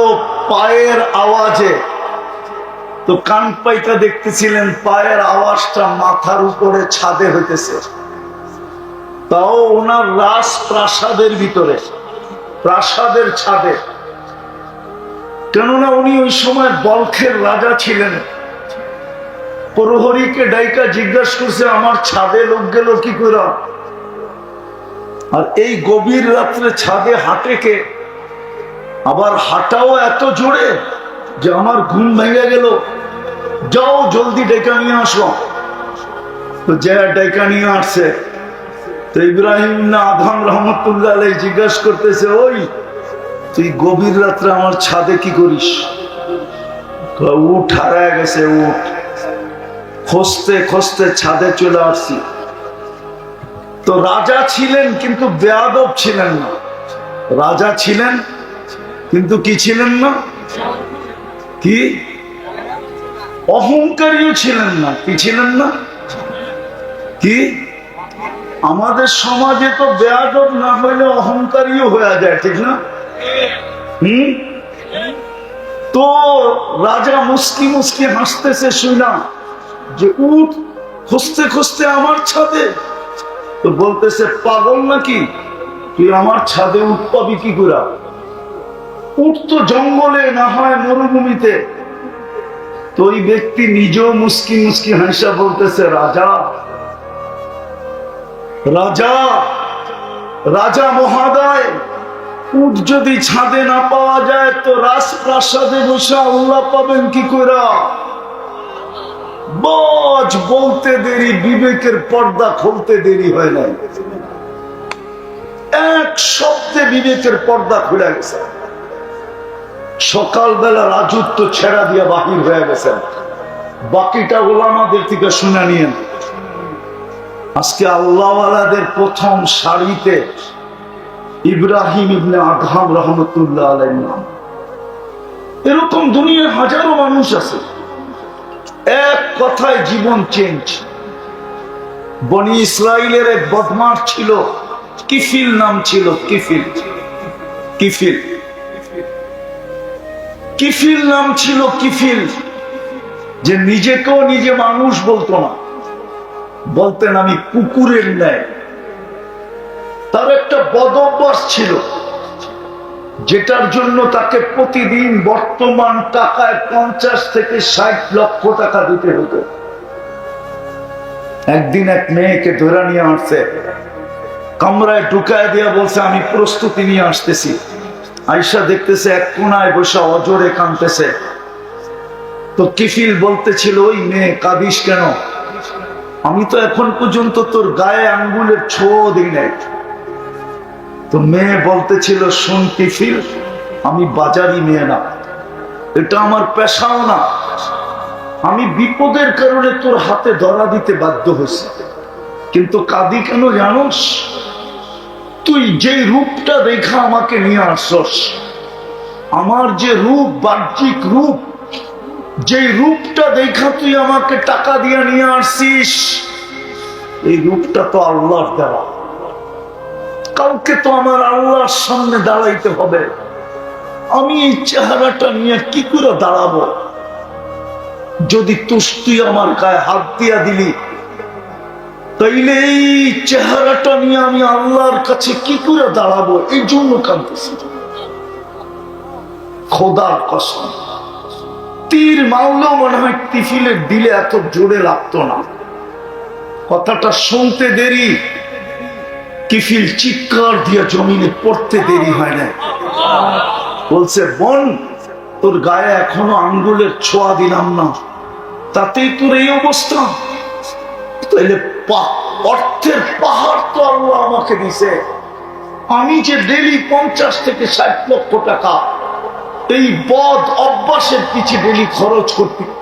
পায়ের আওয়াজে, তো কান পাইতা দেখতেছিলেন পায়ের আওয়াজটা মাথার উপরে ছাদে হইতেছে, তাও ওনার রাজ প্রাসাদের ভিতরে, প্রাসাদের ছাদে। কেননা উনি ওই সময় বলখের রাজা ছিলেন। প্রহরীকে ডাইকা জিজ্ঞাসা করছে, আমার ছাদে লোক গেল কি করে? আর এই গভীর রাত্রে ছাদে হাঁটে কে? আবার হাঁটাও এত জোরে যে আমার ঘুম ভেঙে গেল, যাও জলদি ডেকা নিয়ে আসো। তো যে ডেকা নিয়ে আসছে, তো ইব্রাহিম না আদহাম রহমতুল্লাহ আলাইহি জিজ্ঞাসা করতেছে, ওই তুই গভীর রাত্রে আমার ছাদে কি করিস? উঠ, হারায় গেছে উঠ। খুঁজতে খুঁজতে ছাদে চলে আসছি। তো রাজা ছিলেন কিন্তু বেয়াদব ছিলেন না। রাজা ছিলেন কিন্তু কি ছিলেন না? কি অহংকারীও ছিলেন না। কি ছিলেন না? কি আমাদের সমাজে তো বেয়াদব না হইলে অহংকারীও হয়ে যায়, ঠিক না? তো রাজা মুস্কি মুস্কি হাসতেছে শুনা যে উঠ, খুঁজতে খুঁজতে আমার ছাদে। তো বলতেছে, পাগল নাকি তুই আমার ছাদে উঠ পাবি কি করে? উঠ তো জঙ্গলে, না হয় মরুভূমিতে। তো ওই ব্যক্তি নিজেও মুস্কি মুস্কি হাসা বলতেছে, রাজা রাজা রাজা মহাদয়, উঠ যদি ছাদে না পাওয়া যায় তো রাজপ্রাসাদে বসে আল্লাহ পাবেন কি করে? বলতে দেরি, বিবেকের পর্দা খুলতে দেরি হয় নাই। এক শব্দে বিবেকের পর্দা খুলে গেছে। সকালবেলা রাজত্ব ছেড়া দিয়া বাহির হয়ে গেছেন। বাকিটা ওলামাদের থেকে শুনে নিয়েন। আজকে আল্লাহওয়ালাদের প্রথম সারিতে ইব্রাহিম ইবনে আদহাম রহমতুল্লাহ আলাইহির নাম। এরকম দুনিয়ায় হাজারো মানুষ আছে, এক কথায় জীবন চেঞ্জ। বনি ইসরাইলের এক বদমাশ ছিল, কিফিল নাম ছিল। কিফিল কিফিল কিফিল নাম ছিল। কিফিল যে নিজেকেও নিজে মানুষ বলতো না, বলতেন আমি কুকুরের ন্যায়। তার একটা বদ অভ্যাস ছিল, যেটার জন্য তাকে প্রতিদিন বর্তমান টাকায় 50 থেকে 60 লক্ষ টাকা দিতে হতো। একদিন এক মেয়েকে ধরে নিয়ে আসছে, কামরায় ঢুকায় দিয়া বলছে আমি প্রস্তুতি নিয়ে আসতেছি। আয়সা দেখতেছে এক কোনায় বসে অজরে কাঁদতেছে। তো কিফিল বলতেছিল, ওই মেয়ে কাঁদিস কেন? আমি তো এখন পর্যন্ত তোর গায়ে আঙ্গুলের ছোঁয়া দিই নাই। তো মেয়ে বলতেছিল, শোন কিফিল, আমি বাজারি মেয়ে না, এটা আমার পেশাও না। আমি বিপদের কারণে তোর হাতে ধরা দিতে বাধ্য হয়েছি, কিন্তু কাঁদি কেন জানোস? তুই যে রূপটা দেখা আমাকে নিয়ে আসছস, আমার যে রূপ, বাহ্যিক রূপ, যে রূপটা দেখা তুই আমাকে টাকা দিয়ে নিয়ে আসছিস, এই রূপটা তো আল্লাহর দেওয়া। কাউকে তো আমার আল্লাহর সামনে দাঁড়াইতে হবে। আমি এই চেহারাটা নিয়ে কি করে দাঁড়াবো? যদি তুই আমার গায়ে হাত দিয়া দিলি, তাইলে এই চেহারাটা নিয়ে আমি আল্লাহর কাছে কি করে দাঁড়াবো? এই জন্য কাঁদতেছি। খোদার কসম, তীর মারলেও মনে হয় কিফিলের দিলে এত জোরে লাগতো না। কথাটা শুনতে দেরি, কিফিল চিৎকার দিয়ে জমিনে পড়তে দেরি হয় না। বলছে, বোন, তোর গায়ে এখনো আঙ্গুলের ছোঁয়া দিলাম না, তাতেই তোর এই অবস্থা? তাইলে অর্থের পাহাড় তো আল্লাহ আমাকে দিছে। আমি যে ডেলি 50 থেকে 60 লক্ষ টাকা এই বদ অভ্যাসের পিছে ডেলি খরচ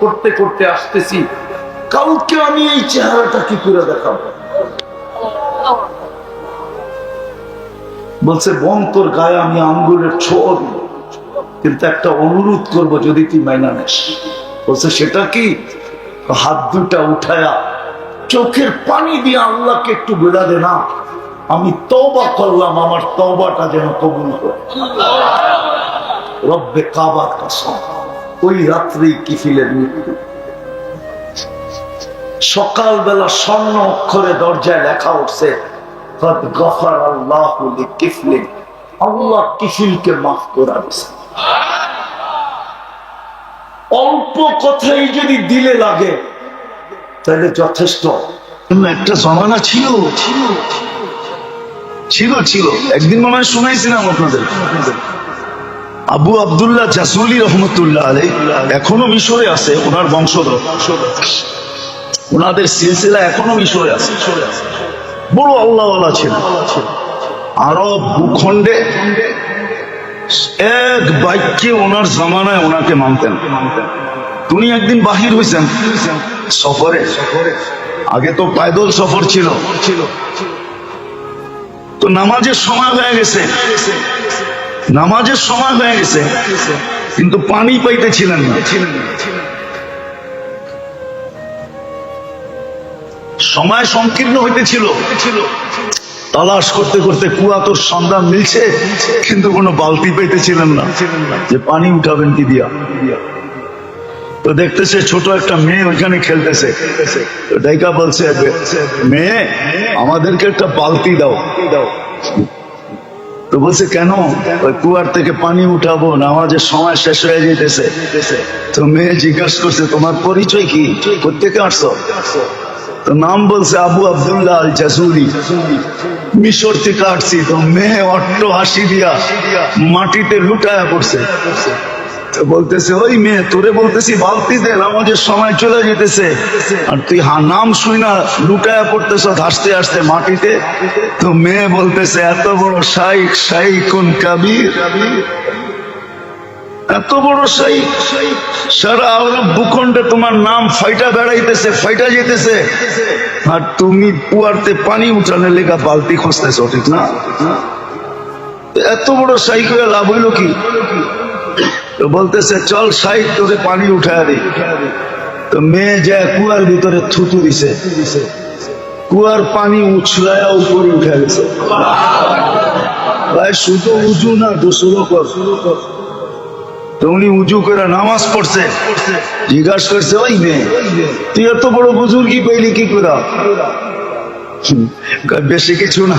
করতে করতে আসতেছি, কাউকে আমি এই চেহারাটা কি করে দেখাবো? বলছে, বোন, তোর গায়ে আমি আঙ্গুলের ছোঁয়া দিব, কিন্তু একটা অনুরোধ করব, যদি তুই মাইনা নিস। বলছে, সেটা কি? হাত দুটা উঠায়া চোখের পানি দিয়ে আল্লাহকে একটু বেড়া দে না, আমি তওবা করলাম, আমার তওবাটা যেন কবুল করে। রব্বে কাবার কসম, ওই রাত্রেই কিফিলের মৃত্যু। সকালবেলা স্বর্ণ অক্ষরে দরজায় লেখা উঠছে, কদ গফার আল্লাহু লিকিফলিন, আল্লাহ কিফিলকে মাফ করে দিয়েছেন। অল্প কথাই যদি দিলে লাগে তাহলে যথেষ্ট। একটা জমানা ছিল ছিল ছিল একদিন মনে হয় শুনাইছিলাম আপনাদের, আবু আব্দুল্লাহ জাসুলি রহমতুল্লাহ আলাইহি এখনো মিশরে আছে, ওনার বংশধর, ওনাদের সিলসিলা এখনো মিশরে আছে। বড় আল্লাহওয়ালা ছিল। আরব ভূখণ্ডে এক বাক্যে ওনার জামানায় ওনাকে মানতেন। উনি একদিন বাহির হয়েছেন সফরে, আগে তো পায়দল সফর ছিল। তো নামাজের সময় হয়ে গেছে, নামাজের সময় হয়ে গেছে, কিন্তু পানি পাইতেছিলেন না। সময় সংকীর্ণ হইতেছিল, তালাশ করতে করতে কুয়াতোর সন্ধান মিলছে, কিন্তু কোনো বালতি পাইতেছিলেন না যে পানি উঠাবেন কি দিয়া। তো দেখতেছে ছোট একটা মেয়ে ওইখানে খেলতেছে, ডাইকা বলছে, মেয়ে, আমাদেরকে একটা বালতি দাও। তো বলছে, কেন? ওই কুয়ার থেকে পানি উঠাবো, নামাজের সময় শেষ হয়ে যেতেছে। তো মেয়ে জিজ্ঞাসা করছে, তোমার পরিচয় কি, কোত্থেকে আসছো? তো নাম বলছে আবু আব্দুল্লাহ আল জাসুলি, মিশর থেকে আসছি। তো মেয়ে অট্ট হাসি দিয়া মাটিতে লুটায়া পড়ছে। তো বলতেছে ওই মেয়ে তোরে বলতেছি বালতি দে, নামাজের সময় চলে যেতেছে আর তুই নাম শুই না লুটায়া পড়তেছ হাসতে হাসতে মাটিতে। তো মেয়ে বলতেছে এত বড় শাইখ, শাইখুন কাবীর, এত বড় শাইখ, সারা আরব ভূখণ্ডে তোমার নাম ফাইটা বেড়াইতেছে, ফাইটা যেতেছে, আর তুমি কুয়ারতে পানি উঠানোর লেগা বালতি খুঁজতেছ, ঠিক না? এত বড় শাইখ হয়ে লাভ হইল কি? তো বলতেছে চল শাইখ তোরে পানি উঠায় দিই। তো মেয়ে যায় কুয়ার ভিতরে থুতু দিছে, কুয়ার পানি উছলায়া উপরে উঠে গেছে। ভাই শুধু উজু না, গোসলও কর। তো উনি উজু করে নামাজ পড়ছে, জিজ্ঞাসা করছে ওই মেয়ে তুই এত বড় বুজুর্গি পেলি কি করে? বেশি কিছু না,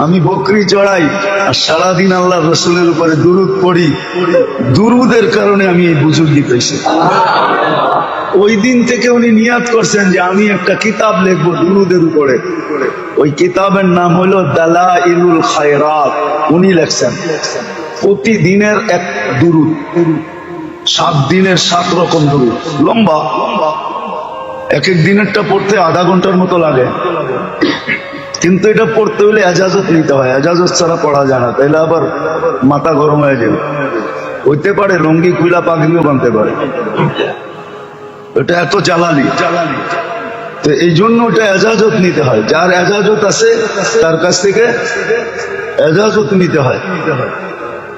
আমি বকরি চড়াই আর সারাদিন আল্লাহ রসুলের উপরে দুরুদ পড়ি, দুরুদের কারণে আমি এই বুজুর্গি পেয়েছি। ওই দিন থেকে উনি নিয়াত করছেন যে আমি একটা কিতাব লিখবো দুরুদের উপরে। ওই কিতাবের নাম হলো দালাইলুল খায়রাত। উনি লেখছেন প্রতিদিনের এক দুরুদ, 7 দিনের 7 রকম দুরুদ, লম্বা। এক এক দিনেরটা পড়তে আধা ঘন্টার মতো লাগে, কিন্তু এটা পড়তে হলে এজাজত নিতে হয়, এজাজত ছাড়া পড়া যায় না, তাইলে আবার মাথা গরম হয়ে যাবে। হইতে পারে লঙ্গি কুইলা পাগড়িও বানতে পারে, এটা এত জ্বালানি। তো এই জন্য ওটা এজাজত নিতে হয়, যার এজাজত আছে তার কাছ থেকে এজাজত নিতে হয়।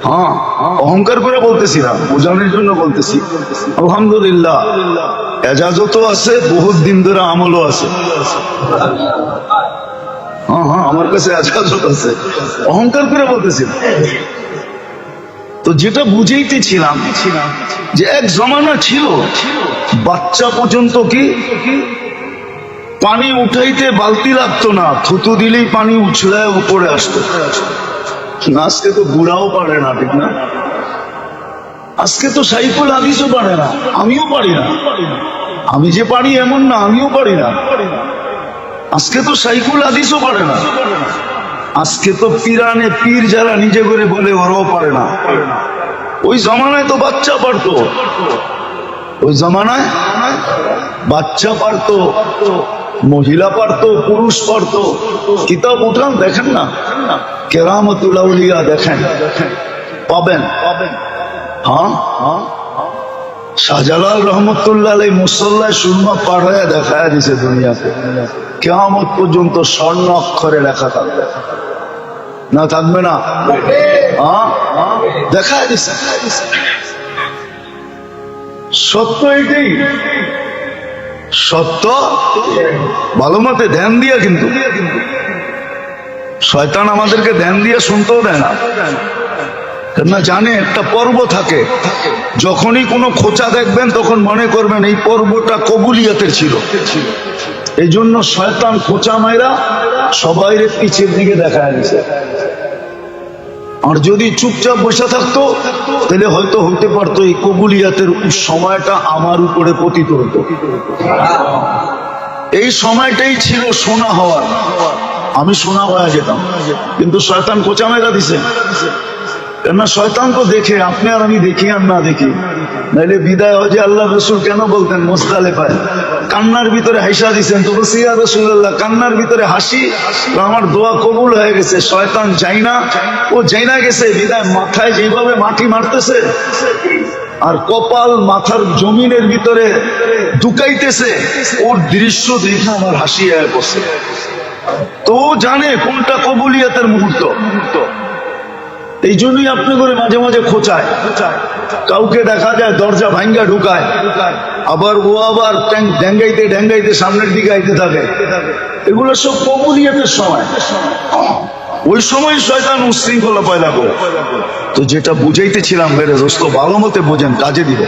হ্যাঁ, অহংকার করে বলতেছি না, বোঝানোর জন্য বলতেছি। আলহামদুলিল্লাহ এজাজতও আছে, বহুত দিন ধরে আমলও আছে। হ্যাঁ হ্যাঁ, আমার কাছে এজাজত আছে, অহংকার করে বলতেছি না। তো যেটা বুঝাইতেছিলাম যে এক জমানা ছিল বাচ্চা পর্যন্ত কি পানি উঠাইতে বালতি লাগতো না, থুতু দিলেই পানি উছলায় উপরে আসতো। আজকে তো বুড়াও পারে না, ঠিক না? আজকে তো সাইফুল হাদিসও পারে না, আমিও পারি না। আমি যে পারি এমন না, আমিও পারি না। আজকে তো সাইফুল হাদিসও পারে না। আজকে তো পিরানে পীর যারা নিজে করে বলে ওরাও পারে না। ওই জমানায় তো বাচ্চা পারতো, ওই জমানায় বাচ্চা পারতো, মহিলা পারতো, পুরুষ পারতো। কিতাব উঠান দেখেন না, কেরামতুল আউলিয়া দেখেন, পাবেন। হ্যাঁ, শাহজালাল রহমতুল্লাহ আলাইহি মুসল্লায় সুরমা পার হয়ে দেখায় দিছে দুনিয়াতে, কিয়ামত পর্যন্ত স্বর্ণ অক্ষরে লেখা থাকবে না, থাকবে না? দেখায় দিছে। সত্য এটাই, সত্য। ভালো মতে ধ্যান দিয়া, কিন্তু শয়তান আমাদেরকে ধ্যান দিয়ে শুনতেও দেয় না, কেননা জানে একটা পর্ব থাকে, যখনই কোনো খোঁচা দেখবেন তখন মনে করবেন এই পর্বটা কবুলিয়াতের ছিল। এই জন্য শয়তান খোঁচা মাইরা সবাই পিছের দিকে দেখায় দিছে। আর যদি চুপচাপ বসে থাকতো তাহলে হয়তো হইতে পারতো এই কবুলিয়াতের সময়টা আমার উপরে পতিত হতো। এই সময়টাই ছিল সোনা হওয়ার, আমি সোনা হয়ে যেতাম, কিন্তু শয়তান খোঁচা মাইরা দিছে। কেননা শয়তান তো দেখে, আপনি আর আমি দেখি আর না দেখি। নাইলে বিদায় হজে আল্লাহ রসুল কেন বলতেন মুজদালিফায় কান্নার ভিতরে হাসা দিচ্ছেন, তো বলছি ইয়া রাসূলুল্লাহ কান্নার ভিতরে হাসি, তো আমার দোয়া কবুল হয়ে গেছে। শয়তান যাই না, ও যাই না গেছে, বিদায় মাথায় যেভাবে মাটি মারতেছে আর কপাল মাথার জমিনের ভিতরে ঢুকাইতেছে, ওর দৃশ্য দেখে আমার হাসি আয় পড়ছে। তো জানে কোনটা কবুলিয়াতের মুহূর্ত। এই জন্যই আপনি করে মাঝে মাঝে খোঁচায়, কাউকে দেখা যায় দরজা ভাঙ্গা ঢুকায়, আবার ও আবার ড্যাঙ্গাইতে ড্যাঙ্গাইতে সামনের দিকে আইতে থাকে। এগুলো সব কবুলিয়াতের সময়, ওই সময় শয়তান উশৃঙ্খলা পয়দা করে। তো যেটা বুঝাইতেছিলাম মেরে দোস্ত, ভালো মতে বোঝেন, কাজে দিবে।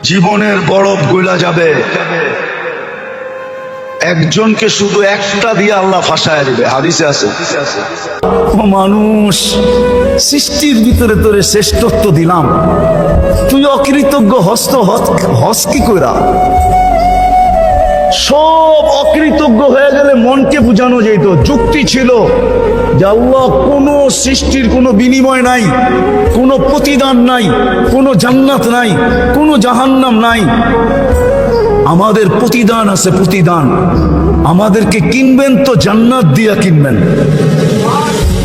জীবনের বরফ গলা যাবে, একজনকে শুধু একটা দিয়ে আল্লাহ ফাঁসায় দিবে, হাদিসে আছে। ও মানুষ, সৃষ্টির ভিতরে তোরে শ্রেষ্ঠত্ব দিলাম, তুই অকৃতজ্ঞ হস্ত হস কি কইরা? সব অকৃতজ্ঞ হয়ে গেলে মনকে বুঝানো যেত, যুক্তি ছিল যে আল্লাহ কোনো সৃষ্টির কোনো বিনিময় নাই, কোনো প্রতিদান নাই, কোনো জান্নাত নাই, কোনো জাহান্নাম নাই। আমাদের প্রতিদান আছে, প্রতিদান। আমাদেরকে কিনবেন তো জান্নাত দিয়া কিনবেন।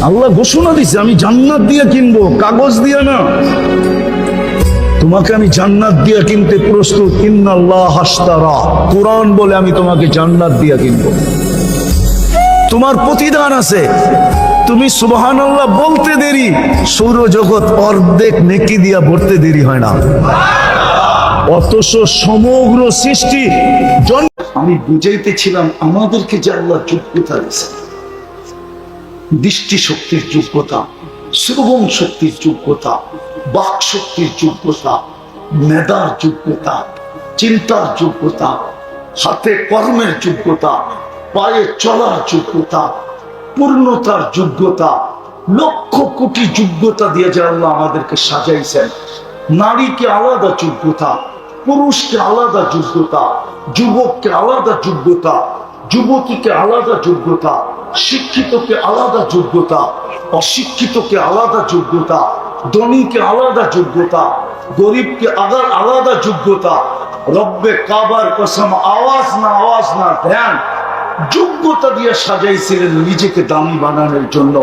আল্লাহ ঘোষণা দিছে আমি জান্নাত দিয়া কিনবো, কাগজ দিয়া না। তোমাকে আমি জান্নাত দিয়া কিনতে প্রস্তুত। ইন্নাল্লাহ হাশতারা, কোরআন বলে আমি তোমাকে জান্নাত দিয়া কিনবো। তোমার প্রতিদান আছে। তুমি সুবহানাল্লাহ বলতে দেরি, সৌরজগৎ অর্ধেক নেকি দিয়া ভরতে দেরি হয় না। অথচ সমগ্র সৃষ্টি আমি বুঝাইতেছিলাম আমাদেরকে যে আল্লাহ যোগ্যতা দিয়েছে, দৃষ্টি শক্তির যোগ্যতা, শ্রবণ শক্তির যোগ্যতা, বাক শক্তির যোগ্যতা, মেধার যোগ্যতা, চিন্তার যোগ্যতা, হাতে কর্মের যোগ্যতা, পায়ে চলার যোগ্যতা, পূর্ণতার যোগ্যতা, লক্ষ কোটি যোগ্যতা দিয়ে যে আল্লাহ আমাদেরকে সাজাইছেন। নারীকে আলাদা যোগ্যতা, পুরুষকে আলাদা যোগ্যতা, যুবককে আলাদা যোগ্যতা, যুবতীকে আলাদা যোগ্যতা, শিক্ষিতকে আলাদা যোগ্যতা, অশিক্ষিতকে আলাদা যোগ্যতা, ধনীকে আলাদা যোগ্যতা, গরিবকে আলাদা যোগ্যতা। রব্বে কাবার কসম, আওয়াজ না ধ্যান, যোগ্যতা দিয়ে সাজাইছিলেন নিজেকে দামি বানানোর জন্য।